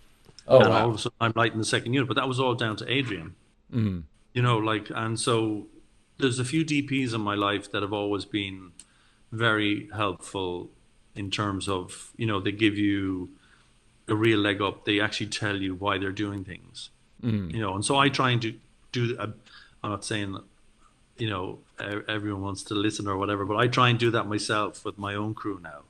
Oh, and wow. all of a sudden I'm lighting the second unit, but that was all down to Adrian. Mm-hmm. And so there's a few DPs in my life that have always been very helpful in terms of, they give you a real leg up. They actually tell you why they're doing things, and so I try and do I'm not saying that, everyone wants to listen or whatever, but I try and do that myself with my own crew now.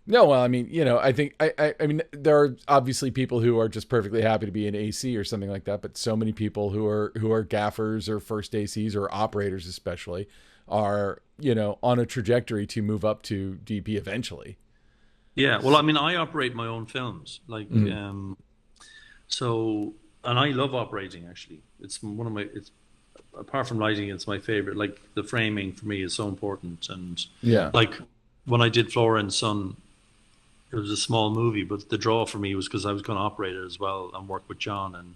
No, well, I mean, I think I mean, there are obviously people who are just perfectly happy to be an AC or something like that, but so many people who are gaffers or first ACs or operators especially are, on a trajectory to move up to DP eventually. Yeah, well, I mean, I operate my own films, like, so, and I love operating. Actually, it's one of my. It's apart from lighting, it's my favorite. Like the framing for me is so important, and like when I did Flora and Son. It was a small movie, but the draw for me was because I was going to operate it as well and work with John, and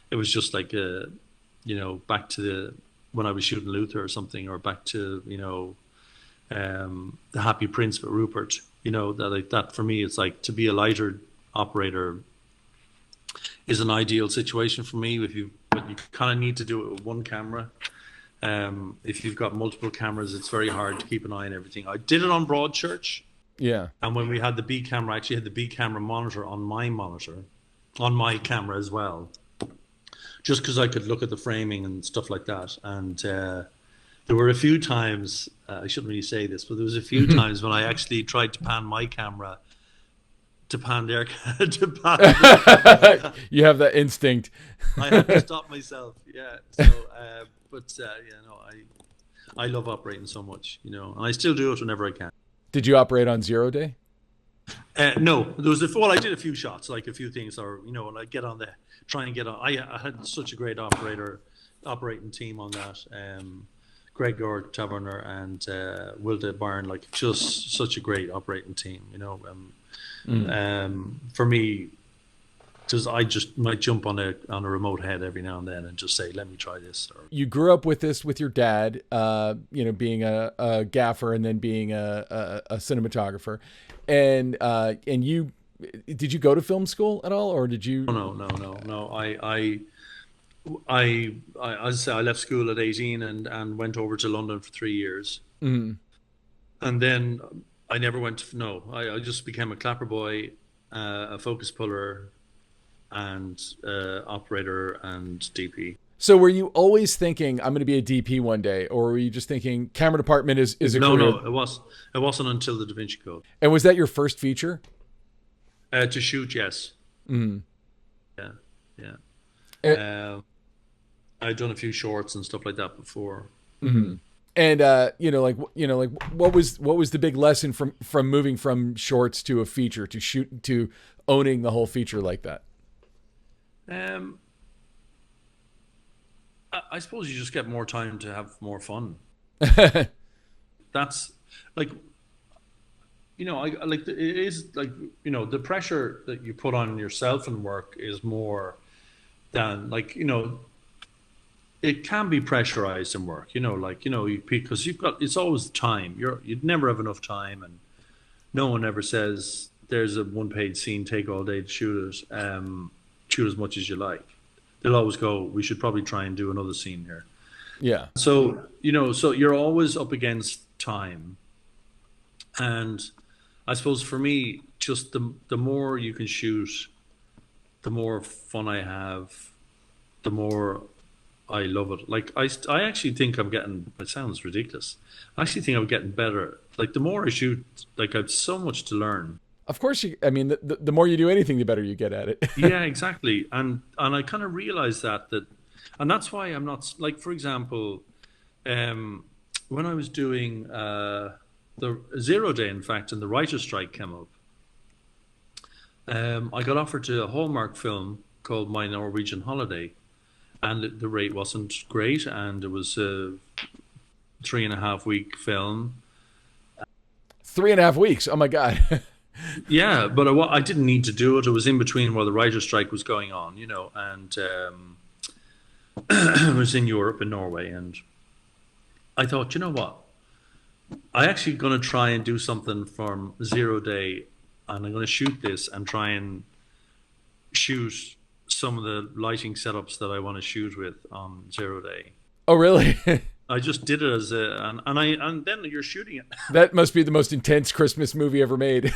it was just like back to when I was shooting Luther or something, or back to the Happy Prince with Rupert. That for me, it's like to be a lighter operator is an ideal situation for me. But you kind of need to do it with one camera. If you've got multiple cameras, it's very hard to keep an eye on everything. I did it on Broadchurch. Yeah. And when we had the B camera, I actually had the B camera monitor, on my camera as well, just because I could look at the framing and stuff like that. And there were a few times, I shouldn't really say this, but there was a few times when I actually tried to pan my camera to pan their You have that instinct. I had to stop myself. Yeah. So, I love operating so much, and I still do it whenever I can. Did you operate on 0 day? No, there was I did a few shots, like a few things, or and I get on try and get on. I had such a great operating team on that. Greg Taverner and Wilde Byrne, like just such a great operating team. For me, I just might jump on a remote head every now and then and just say, let me try this. You grew up with this with your dad, being a gaffer and then being a cinematographer, and you did you go to film school at all, or did you? No. I as I say, I left school at 18 and went over to London for 3 years, and then I never went. I just became a clapper boy, a focus puller, and operator and DP. So were you always thinking I'm going to be a DP one day, or were you just thinking camera department is a career? No, it wasn't until the Da Vinci Code. And was that your first feature? To shoot, yes. Mm. Yeah. I'd done a few shorts and stuff like that before. Mm-hmm. And what was the big lesson from moving from shorts to a feature to owning the whole feature like that? I suppose you just get more time to have more fun. That's like, it is like, the pressure that you put on yourself in work is more than it can be pressurized in work, because it's always time. You'd never have enough time, and no one ever says there's a 1-page scene, take all day to shoot it. Shoot as much as you like. They'll always go, we should probably try and do another scene here. Yeah. So, so you're always up against time. And I suppose for me, just the more you can shoot, the more fun I have, the more I love it. Like I actually think I'm getting, it sounds ridiculous. I actually think I'm getting better Like the more I shoot, like I've so much to learn. Of course, the more you do anything, the better you get at it. Yeah, exactly. And I kind of realized and that's why I'm not like, for example, um, when I was doing the 0 Day, in fact, and the writer's strike came up, I got offered to a Hallmark film called My Norwegian Holiday, and the rate wasn't great, and it was a 3.5 week film. 3.5 weeks. Oh my God. Yeah, but I didn't need to do it. It was in between while the writer's strike was going on, and it was in Europe, in Norway, and I thought, you know what? I actually going to try and do something from 0 Day, and I'm going to shoot this and try and shoot some of the lighting setups that I want to shoot with on 0 Day. Oh, really? I just did it as and then you're shooting it. That must be the most intense Christmas movie ever made.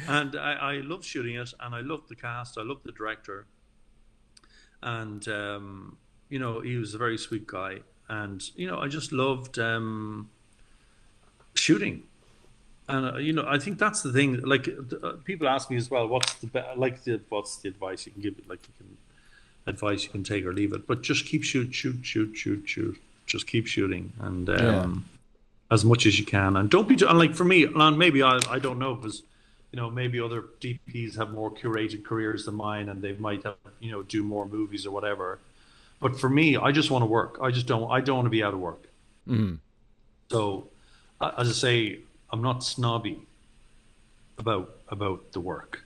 And I love shooting it, and I love the cast. I love the director, and he was a very sweet guy, and I just loved shooting. And I think that's the thing. Like people ask me as well, what's the advice you can give? Like advice you can take or leave it, but just keep shoot. Just keep shooting, and as much as you can, and don't be. And like for me, and maybe I don't know, because maybe other DPs have more curated careers than mine, and they might have do more movies or whatever. But for me, I just want to work. I don't want to be out of work. Mm-hmm. So, as I say, I'm not snobby about the work.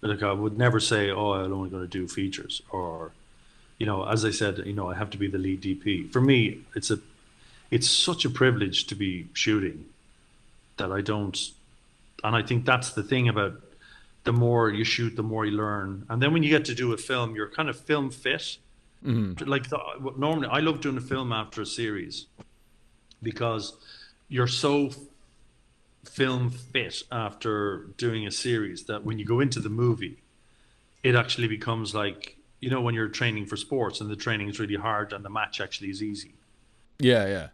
Like I would never say, "Oh, I'm only going to do features," or, as I said, I have to be the lead DP. For me, it's such a privilege to be shooting that I don't. And I think that's the thing about the more you shoot, the more you learn. And then when you get to do a film, you're kind of film fit. Mm-hmm. Like normally, I love doing a film after a series because you're so film fit after doing a series that when you go into the movie, it actually becomes like, when you're training for sports and the training is really hard and the match actually is easy. Yeah.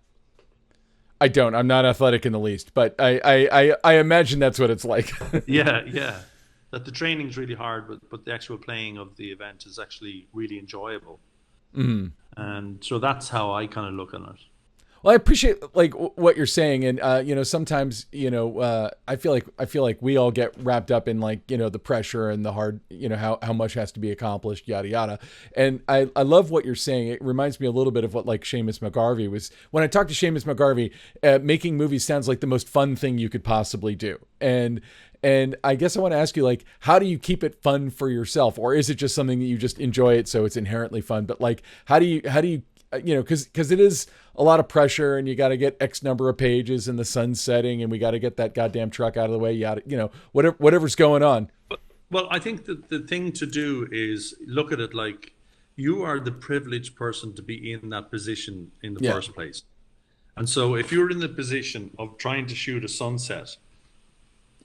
I'm not athletic in the least, but I imagine that's what it's like. Yeah. That the training's really hard, but the actual playing of the event is actually really enjoyable. Mm-hmm. And so that's how I kind of look at it. Well, I appreciate what you're saying, and sometimes I feel like we all get wrapped up in the pressure and the hard how much has to be accomplished, yada yada. And I love what you're saying. It reminds me a little bit of what Seamus McGarvey was. When I talked to Seamus McGarvey, making movies sounds like the most fun thing you could possibly do. And I guess I want to ask you, how do you keep it fun for yourself, or is it just something that you just enjoy it so it's inherently fun? But how do you because it is a lot of pressure, and you got to get X number of pages, and the sun's setting, and we got to get that goddamn truck out of the way. Whatever's going on. Well, I think that the thing to do is look at it like you are the privileged person to be in that position in the first place. And so if you're in the position of trying to shoot a sunset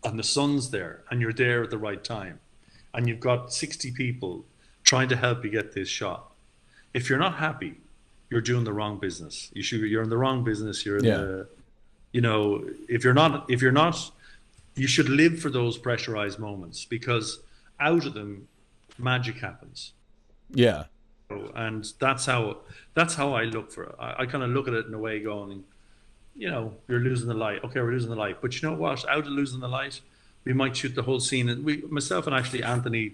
and the sun's there and you're there at the right time and you've got 60 people trying to help you get this shot, if you're not happy, you're doing the wrong business. You're in the wrong business. You're in the, if you're not, you should live for those pressurized moments, because out of them, magic happens. Yeah. And that's how I look for it. I kind of look at it in a way going, you're losing the light. Okay, we're losing the light. But you know what? Out of losing the light, we might shoot the whole scene. And myself and actually Anthony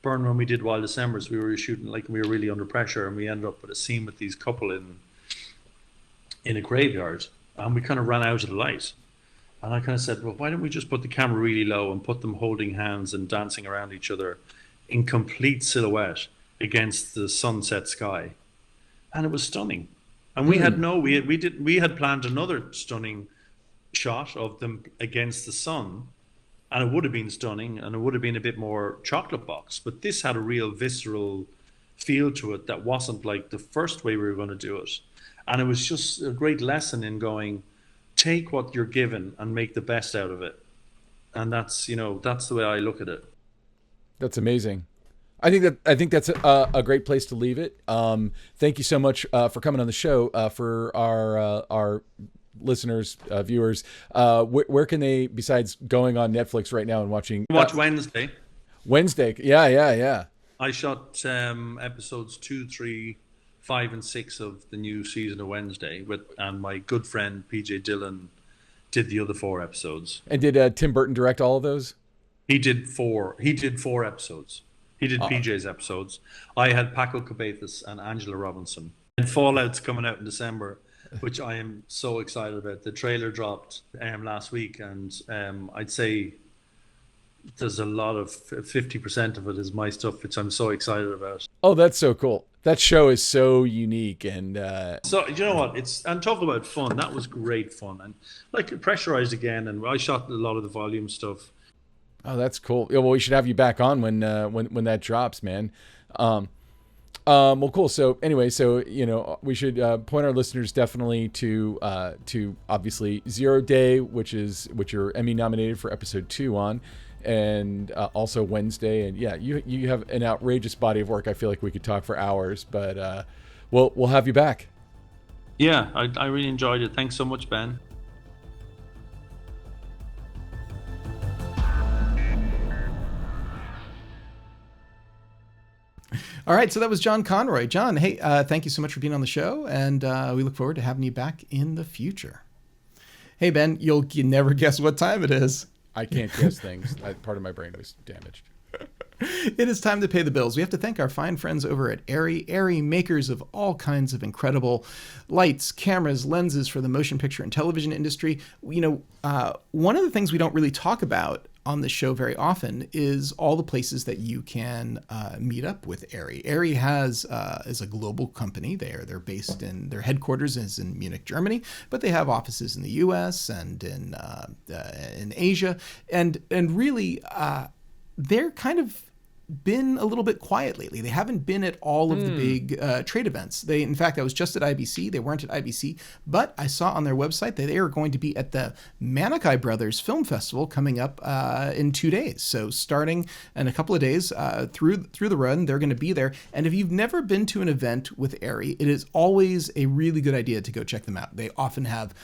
Byrne, when we did Wild Decembers, we were shooting we were really under pressure, and we ended up with a scene with these couple in a graveyard, and we kind of ran out of the light. And I kind of said, well, why don't we just put the camera really low and put them holding hands and dancing around each other in complete silhouette against the sunset sky? And it was stunning. And we had planned another stunning shot of them against the sun, and it would have been stunning, and it would have been a bit more chocolate box. But this had a real visceral feel to it that wasn't like the first way we were going to do it. And it was just a great lesson in going, take what you're given and make the best out of it. And that's the way I look at it. That's amazing. I think that's a great place to leave it. Thank you so much for coming on the show for our listeners, viewers, where can they, besides going on Netflix right now and watching? Watch Wednesday. Wednesday. Yeah. I shot episodes 2, 3, 5, and 6 of the new season of Wednesday and my good friend PJ Dillon did the other 4 episodes. And did Tim Burton direct all of those? He did 4 episodes. He did PJ's episodes. I had Paco Cabezas and Angela Robinson. And Fallout's coming out in December, which I am so excited about. The trailer dropped last week, and I'd say there's a lot of 50% of it is my stuff, which I'm so excited about. Oh, that's so cool. That show is so unique, and so you know what? And talk about fun. That was great fun, and like pressurized again. And I shot a lot of the volume stuff. Oh, that's cool. Yeah, well, we should have you back on when that drops, man. Well, cool. So anyway, we should point our listeners definitely to obviously 0 Day, which you're Emmy nominated for episode 2 on. And also Wednesday, and yeah, you have an outrageous body of work. I feel like we could talk for hours, but we'll have you back. Yeah, I really enjoyed it. Thanks so much, Ben. All right, so that was John Conroy. John, hey, thank you so much for being on the show, and we look forward to having you back in the future. Hey, Ben, you never guess what time it is. I can't guess things. Part of my brain was damaged. It is time to pay the bills. We have to thank our fine friends over at Arri. Arri, makers of all kinds of incredible lights, cameras, lenses for the motion picture and television industry. One of the things we don't really talk about on the show very often is all the places that you can meet up with Arri. Arri is a global company. They're based in, their headquarters is in Munich, Germany, but they have offices in the U.S. and in Asia, and really they're kind of been a little bit quiet lately. They haven't been at all of the big trade events. In fact, I was just at IBC. They weren't at IBC, but I saw on their website that they are going to be at the Manikai Brothers Film Festival coming up in 2 days. So starting in a couple of days through the run, they're going to be there. And if you've never been to an event with Arri, it is always a really good idea to go check them out. They often have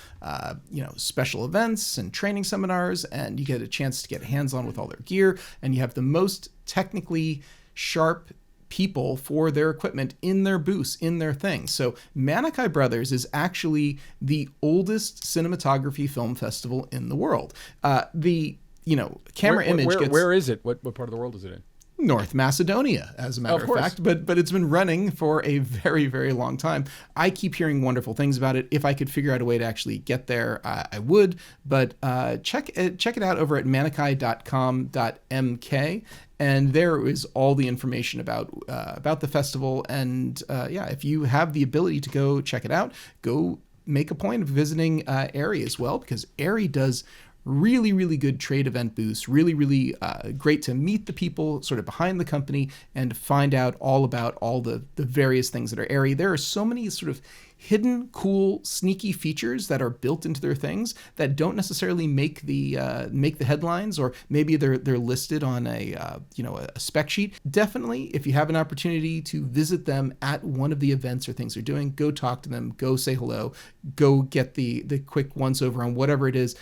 special events and training seminars, and you get a chance to get hands-on with all their gear, and you have the most technically sharp people for their equipment in their booths, in their things. So Manikai Brothers is actually the oldest cinematography film festival in the world. The camera image gets... Where is it? What part of the world is it in? North Macedonia, as a matter of fact, but it's been running for a very, very long time. I keep hearing wonderful things about it. If I could figure out a way to actually get there, I would. But check it out over at manikai.com.mk, and there is all the information about the festival. And if you have the ability to go check it out, go make a point of visiting Arri as well, because Arri does really, really good trade event booths, really, really great to meet the people sort of behind the company and find out all about all the various things that are Arri. There are so many sort of hidden, cool, sneaky features that are built into their things that don't necessarily make the headlines, or maybe they're listed on a spec sheet. Definitely, if you have an opportunity to visit them at one of the events or things they're doing, go talk to them, go say hello, go get the quick once over on whatever it is.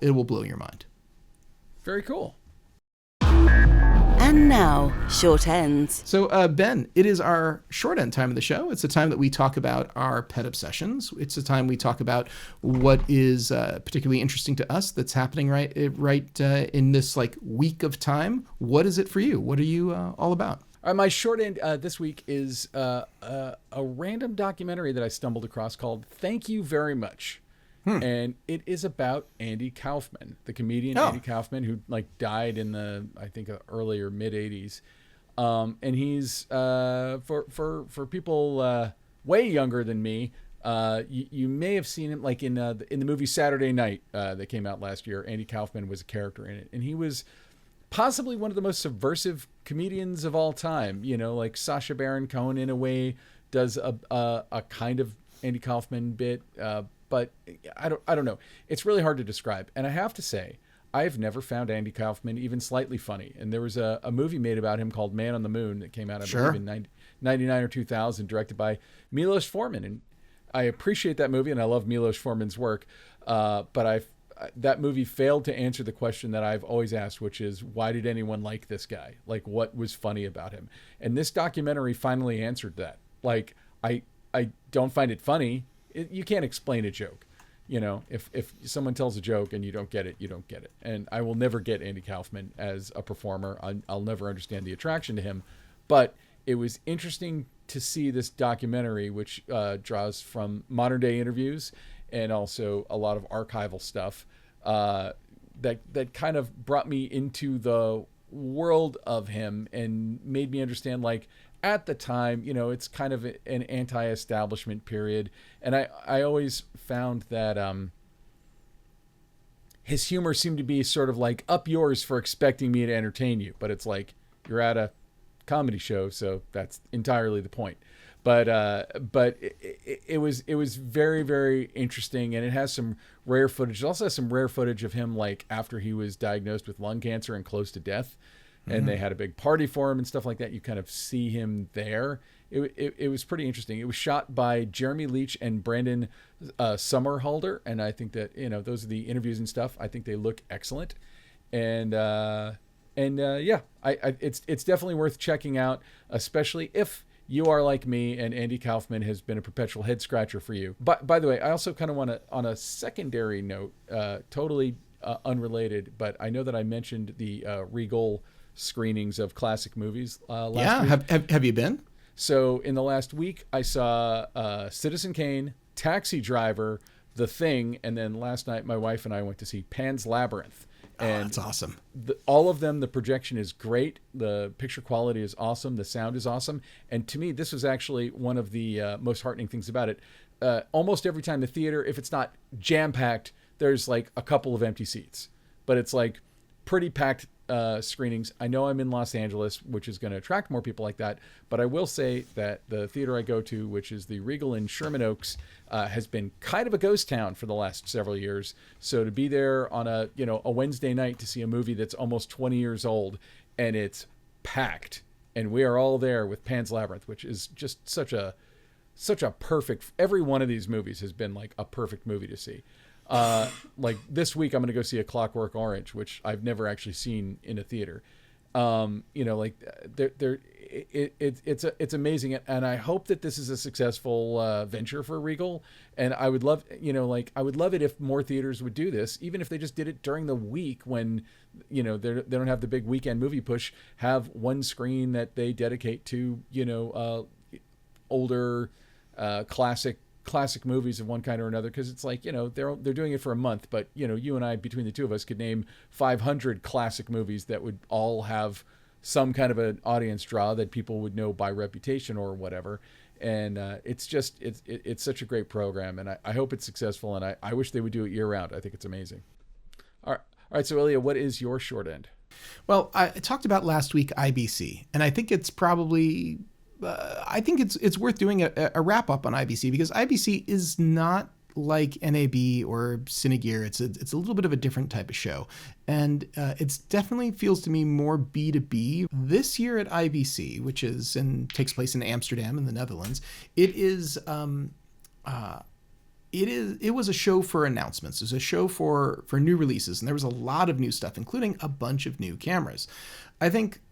It will blow your mind. Very cool. And now, short ends. So, Ben, it is our short end time of the show. It's the time that we talk about our pet obsessions. It's the time we talk about what is particularly interesting to us that's happening right in this week of time. What is it for you? What are you all about? All right, my short end this week is a random documentary that I stumbled across called "Thank You Very Much." And it is about Andy Kaufman, the comedian Andy Kaufman, who died in the, I think, early or mid 80s. And he's for people way younger than me. You may have seen him in the movie Saturday Night that came out last year. Andy Kaufman was a character in it, and he was possibly one of the most subversive comedians of all time. Like Sacha Baron Cohen in a way does a kind of Andy Kaufman bit. But I don't know. It's really hard to describe. And I have to say, I've never found Andy Kaufman even slightly funny. And there was a movie made about him called Man on the Moon that came out, I believe, in 99 or 2000, directed by Milos Forman. And I appreciate that movie and I love Milos Forman's work, but that movie failed to answer the question that I've always asked, which is, why did anyone like this guy? Like, what was funny about him? And this documentary finally answered that. Like, I don't find it funny. You can't explain a joke. You know, if someone tells a joke and you don't get it, you don't get it. And I will never get Andy Kaufman as a performer. I'll never understand the attraction to him. But it was interesting to see this documentary, which draws from modern day interviews and also a lot of archival stuff, that kind of brought me into the world of him and made me understand, like, at the time, you know, it's kind of an anti-establishment period. And I always found that his humor seemed to be sort of like, up yours for expecting me to entertain you. But it's like, you're at a comedy show, so that's entirely the point. But it was very, very interesting, and it has some rare footage. It also has some rare footage of him, like, after he was diagnosed with lung cancer and close to death, and they had a big party for him and stuff like that. You kind of see him there. It was pretty interesting. It was shot by Jeremy Leach and Brandon Summerhalder, and I think that, you know, those are the interviews and stuff. I think they look excellent, and yeah, it's definitely worth checking out, especially if you are like me and Andy Kaufman has been a perpetual head scratcher for you. But by the way, I also kind of want to, on a secondary note, totally unrelated, but I know that I mentioned the Regal screenings of classic movies last week. Have you been? So in the last week, I saw Citizen Kane, Taxi Driver, The Thing, and then last night my wife and I went to see Pan's Labyrinth. And that's awesome. All of them, the projection is great. The picture quality is awesome. The sound is awesome. And to me, this was actually one of the most heartening things about it. Almost every time the theater, if it's not jam-packed, there's like a couple of empty seats. But it's like pretty packed screenings. I know I'm in Los Angeles, which is going to attract more people like that. But I will say that the theater I go to, which is the Regal in Sherman Oaks, has been kind of a ghost town for the last several years. So to be there on a Wednesday night to see a movie that's almost 20 years old and it's packed, and we are all there with Pan's Labyrinth, which is just such a perfect. Every one of these movies has been like a perfect movie to see. Like this week, I'm going to go see A Clockwork Orange, which I've never actually seen in a theater. It's amazing, and I hope that this is a successful venture for Regal. And I would love, I would love it if more theaters would do this, even if they just did it during the week when, they don't have the big weekend movie push. Have one screen that they dedicate to, older, classic movies of one kind or another, because it's like, they're doing it for a month, but you and I, between the two of us, could name 500 classic movies that would all have some kind of an audience draw that people would know by reputation or whatever. And it's such a great program, and I hope it's successful, and I wish they would do it year round. I think it's amazing. All right, so Ilya, what is your short end? Well, I talked about last week IBC, and I think it's probably it's worth doing a wrap up on IBC, because IBC is not like NAB or Cinegear. It's a little bit of a different type of show, and it's definitely feels to me more B2B. This year at IBC, which takes place in Amsterdam in the Netherlands, it was a show for announcements. It was a show for new releases, and there was a lot of new stuff, including a bunch of new cameras. I think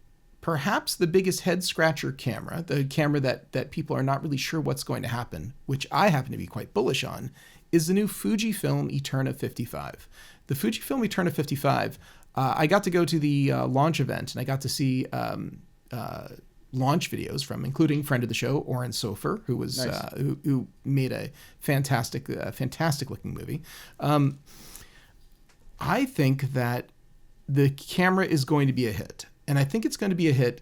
perhaps the biggest head scratcher camera, the camera that people are not really sure what's going to happen, which I happen to be quite bullish on, is the new Fujifilm Eterna 55. The Fujifilm Eterna 55, I got to go to the launch event, and I got to see launch videos from, including friend of the show, Oren Sofer, who was nice. Who made a fantastic looking movie. I think that the camera is going to be a hit. And I think it's going to be a hit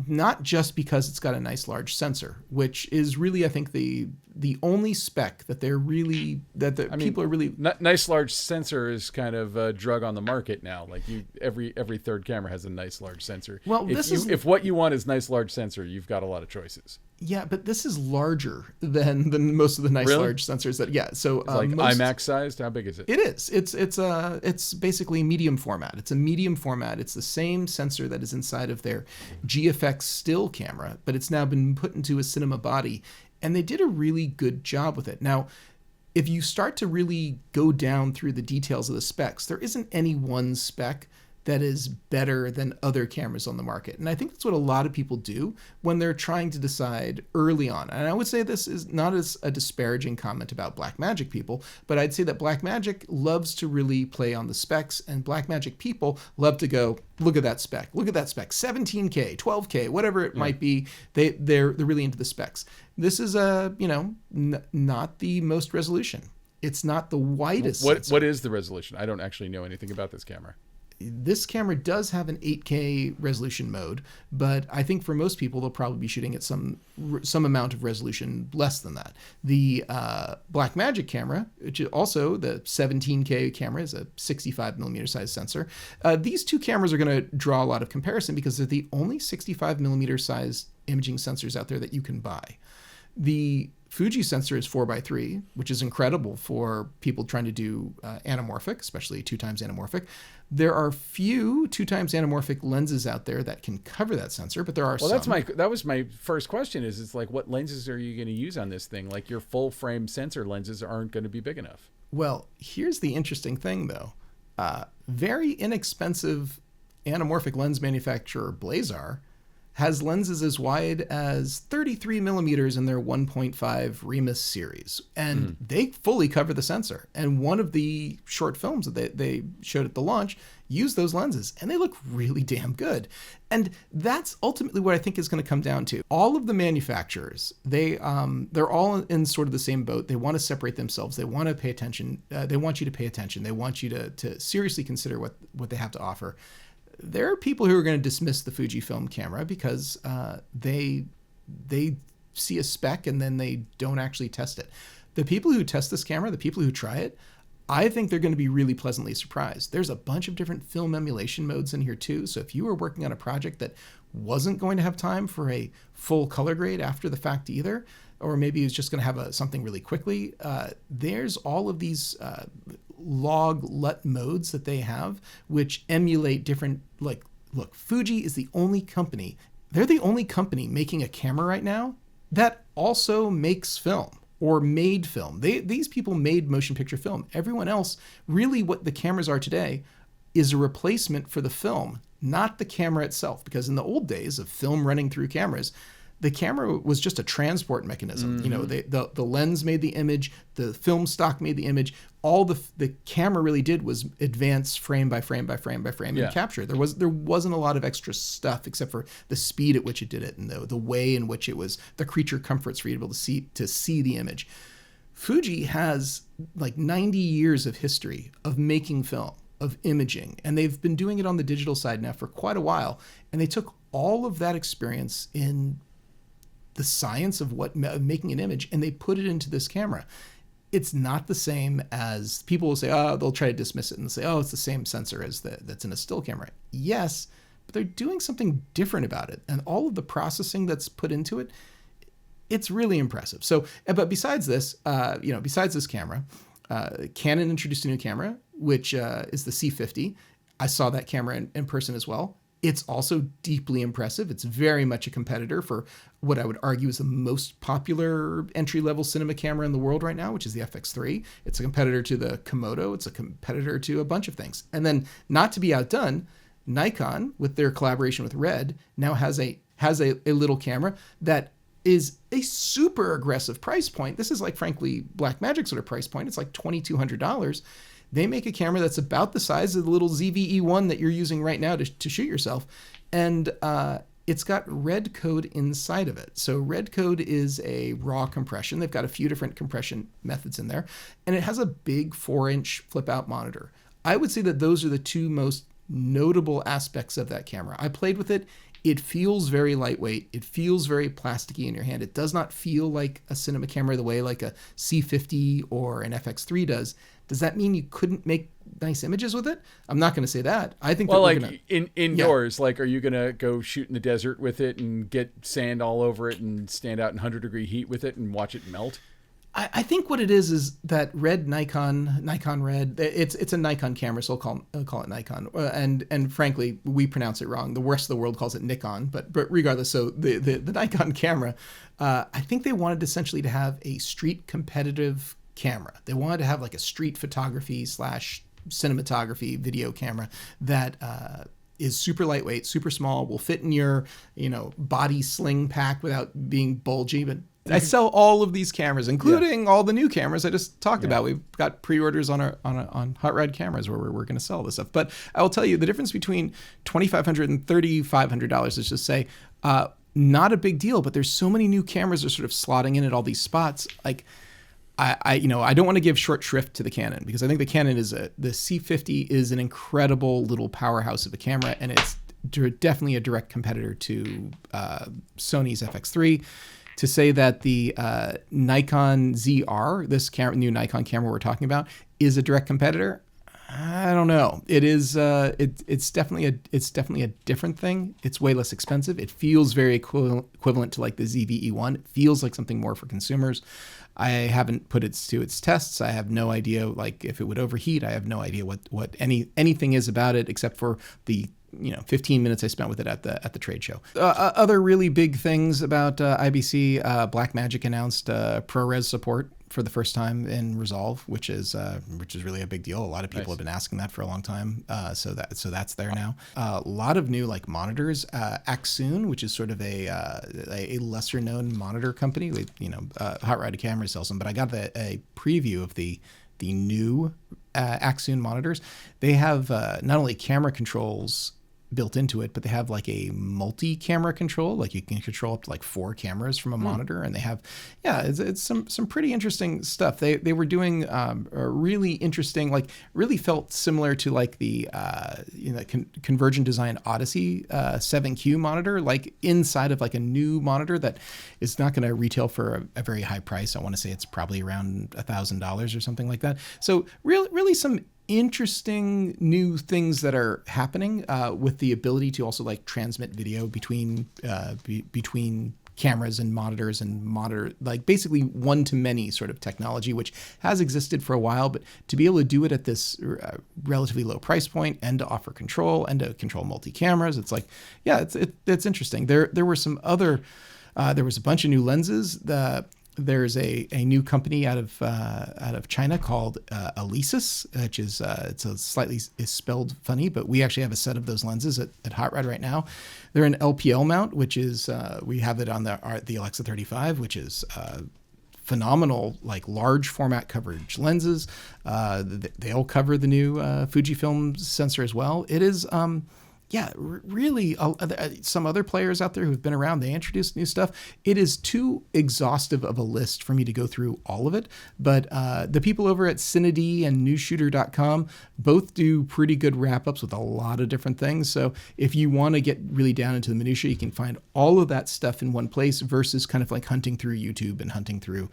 not just because it's got a nice large sensor, which is really, I think, the only spec that people are really... Nice large sensor is kind of a drug on the market now. Like every third camera has a nice large sensor. Well, if what you want is nice large sensor, you've got a lot of choices. Yeah, but this is larger than most of the nice large sensors So it's like IMAX sized. How big is it? It is. It's basically medium format. It's a medium format. It's the same sensor that is inside of their GFX still camera, but it's now been put into a cinema body. And they did a really good job with it. Now, if you start to really go down through the details of the specs, there isn't any one spec that is better than other cameras on the market. And I think that's what a lot of people do when they're trying to decide early on. And I would say this is not as a disparaging comment about Blackmagic people, but I'd say that Blackmagic loves to really play on the specs, and Blackmagic people love to go, look at that spec, 17K, 12K, whatever it might be. They're really into the specs. This is not the most resolution. It's not the widest. What is the resolution? I don't actually know anything about this camera. This camera does have an 8K resolution mode, but I think for most people, they'll probably be shooting at some amount of resolution less than that. The Blackmagic camera, which is also the 17K camera, is a 65 millimeter size sensor. These two cameras are going to draw a lot of comparison because they're the only 65 millimeter size imaging sensors out there that you can buy. The Fuji sensor is 4x3, which is incredible for people trying to do anamorphic, especially 2x anamorphic. There are few 2x anamorphic lenses out there that can cover that sensor, but there are some. That was my first question is, it's like, what lenses are you going to use on this thing? Like, your full frame sensor lenses aren't going to be big enough. Well, here's the interesting thing though. Very inexpensive anamorphic lens manufacturer Blazar has lenses as wide as 33 millimeters in their 1.5 Remus series. And they fully cover the sensor. And one of the short films that they showed at the launch used those lenses, and they look really damn good. And that's ultimately what I think is going to come down to. All of the manufacturers, they're all in sort of the same boat. They want to separate themselves. They want to pay attention. They want you to pay attention. They want you to seriously consider what they have to offer. There are people who are going to dismiss the Fujifilm camera because they see a spec and then they don't actually test it. The people who test this camera, the people who try it, I think they're going to be really pleasantly surprised. There's a bunch of different film emulation modes in here too. So if you were working on a project that wasn't going to have time for a full color grade after the fact either, or maybe it's just going to have something really quickly, there's all of these log LUT modes that they have, which emulate different, look, Fuji is the only company, they're the only company making a camera right now that also makes film or made film. These people made motion picture film. Everyone else, really what the cameras are today is a replacement for the film, not the camera itself. Because in the old days of film running through cameras, the camera was just a transport mechanism. Mm-hmm. You know, the lens made the image, the film stock made the image. All the camera really did was advance frame by frame by frame by frame and capture. There wasn't a lot of extra stuff except for the speed at which it did it and the way in which it was the creature comforts for you to be able to see the image. Fuji has like 90 years of history of making film, of imaging, and they've been doing it on the digital side now for quite a while. And they took all of that experience in the science of making an image, and they put it into this camera. It's not the same as people will say, they'll try to dismiss it and say, it's the same sensor as that's in a still camera. Yes, but they're doing something different about it. And all of the processing that's put into it, it's really impressive. So, but besides this, besides this camera, Canon introduced a new camera, which is the C50. I saw that camera in person as well. It's also deeply impressive. It's very much a competitor for what I would argue is the most popular entry-level cinema camera in the world right now, which is the FX3. It's a competitor to the Komodo. It's a competitor to a bunch of things. And then, not to be outdone, Nikon, with their collaboration with Red, now has a little camera that is a super aggressive price point. This is like, frankly, Blackmagic sort of price point. It's like $2,200. They make a camera that's about the size of the little ZVE1 that you're using right now to shoot yourself. And it's got red code inside of it. So red code is a raw compression. They've got a few different compression methods in there. And it has a big 4-inch flip-out monitor. I would say that those are the two most notable aspects of that camera. I played with it. It feels very lightweight. It feels very plasticky in your hand. It does not feel like a cinema camera the way like a C50 or an FX3 does. Does that mean you couldn't make nice images with it? I'm not going to say that. I think indoors, like, are you going to go shoot in the desert with it and get sand all over it and stand out in 100-degree heat with it and watch it melt? I think what it is that red Nikon red. It's a Nikon camera, so I'll call it Nikon. And frankly, we pronounce it wrong. The rest of the world calls it Nikon. But regardless, so the Nikon camera, I think they wanted essentially to have a street competitive camera. They wanted to have like a street photography / cinematography video camera that is super lightweight, super small, will fit in your body sling pack without being bulgy, but I sell all of these cameras, including all the new cameras I just talked about. We've got pre-orders on Hot Rod Cameras where we're going to sell this stuff. But I will tell you the difference between $2,500 and $3,500. Let's just say, not a big deal. But there's so many new cameras that are sort of slotting in at all these spots. Like I don't want to give short shrift to the Canon, because I think the Canon the C50 is an incredible little powerhouse of a camera, and it's definitely a direct competitor to Sony's FX3. To say that the Nikon ZR, this new Nikon camera we're talking about, is a direct competitor, I don't know. It is. It's definitely a different thing. It's way less expensive. It feels very equivalent to like the ZV-E1. It feels like something more for consumers. I haven't put it to its tests. I have no idea like if it would overheat. I have no idea what anything is about it, except for the 15 minutes I spent with it at the trade show. Other really big things about IBC, Blackmagic announced ProRes support for the first time in Resolve, which is really a big deal. A lot of people have been asking that for a long time. So that's there now. A lot of new like monitors. Axoon, which is sort of a lesser known monitor company. Hot Rod Cameras sells them, but I got a preview of the new Axoon monitors. They have not only camera controls built into it, but they have like a multi-camera control. Like you can control up to like 4 cameras from a monitor, and they have, it's some pretty interesting stuff. They were doing a really interesting, like really felt similar to like the Convergent Design Odyssey 7Q monitor, like inside of like a new monitor that is not going to retail for a very high price. I want to say it's probably around $1,000 or something like that. So really some interesting new things that are happening with the ability to also like transmit video between cameras and monitors and monitor, like basically one-to-many sort of technology, which has existed for a while, but to be able to do it at this relatively low price point and to offer control and to control multi-cameras, it's like, it's interesting. There were some other, there was a bunch of new lenses. There's a new company out of China called Alesis, which is is spelled funny, but we actually have a set of those lenses at Hot Rod right now. They're an LPL mount, which is we have it on the Alexa 35, which is phenomenal, like large format coverage lenses. They'll cover the new Fujifilm sensor as well. It is. Really, some other players out there who've been around, they introduced new stuff. It is too exhaustive of a list for me to go through all of it, but the people over at CineD and newsshooter.com both do pretty good wrap-ups with a lot of different things. So if you want to get really down into the minutiae, you can find all of that stuff in one place versus kind of like hunting through YouTube and hunting through,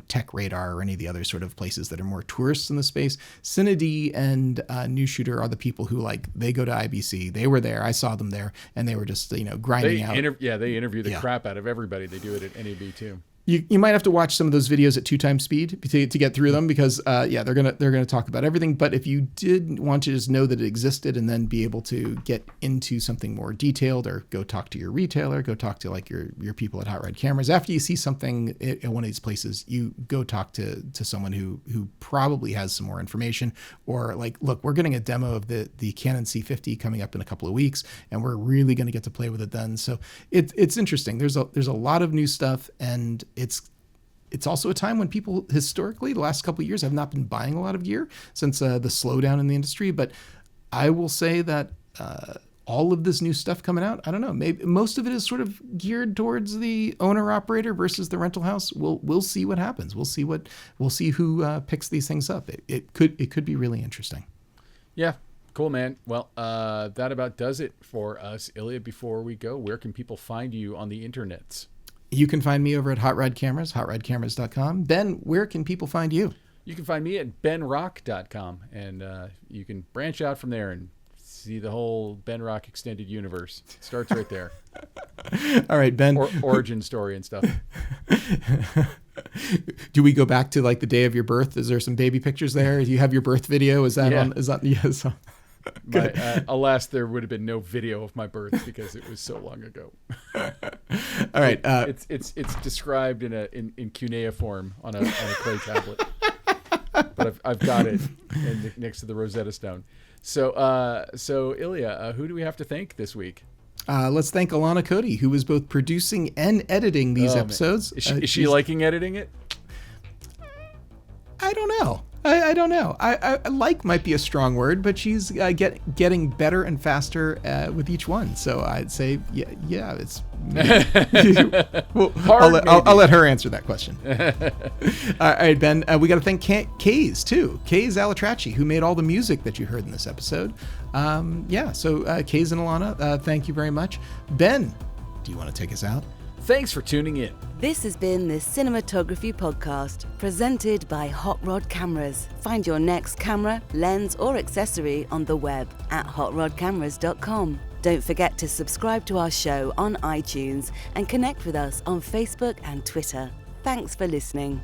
Tech Radar or any of the other sort of places that are more tourists in the space. CineD and Newsshooter are the people who they go to IBC. They were there. I saw them there, and they were just grinding out. They interview the crap out of everybody. They do it at NAB too. You might have to watch some of those videos at 2x speed to get through them because they're gonna talk about everything. But if you did want to just know that it existed and then be able to get into something more detailed, or go talk to your retailer, go talk to like your people at Hot Rod Cameras. After you see something at one of these places, you go talk to someone who probably has some more information. Or like, look, we're getting a demo of the Canon C50 coming up in a couple of weeks, and we're really going to get to play with it then. So it's interesting. There's a lot of new stuff, and it's also a time when people historically, the last couple of years, have not been buying a lot of gear since the slowdown in the industry. But I will say that all of this new stuff coming out, I don't know, maybe most of it is sort of geared towards the owner operator versus the rental house. We'll see what happens. We'll see who picks these things up. It could be really interesting. Yeah. Cool, man. Well, that about does it for us. Ilya, before we go, where can people find you on the internets? You can find me over at Hot Rod Cameras, hotrodcameras.com. Ben, where can people find you? You can find me at benrock.com, and you can branch out from there and see the whole Ben Rock extended universe. It starts right there. All right, Ben. Origin story and stuff. Do we go back to like the day of your birth? Is there some baby pictures there? Do you have your birth video? Is that on? Is that yes? Alas, there would have been no video of my birth because it was so long ago. All right, it's described in cuneiform on a clay tablet, but I've got it next to the Rosetta Stone. So Ilya, who do we have to thank this week? Let's thank Alana Cody, who was both producing and editing these episodes. Is she liking editing it? I don't know. I don't know. I like might be a strong word, but she's getting better and faster with each one. So I'd say, yeah, it's. Well, I'll let her answer that question. All right, Ben. We got to thank Kays too. Kays Alatrachi, who made all the music that you heard in this episode. So Kays and Alana, thank you very much. Ben, do you want to take us out? Thanks for tuning in. This has been the Cinematography Podcast, presented by Hot Rod Cameras. Find your next camera, lens, or accessory on the web at hotrodcameras.com. Don't forget to subscribe to our show on iTunes and connect with us on Facebook and Twitter. Thanks for listening.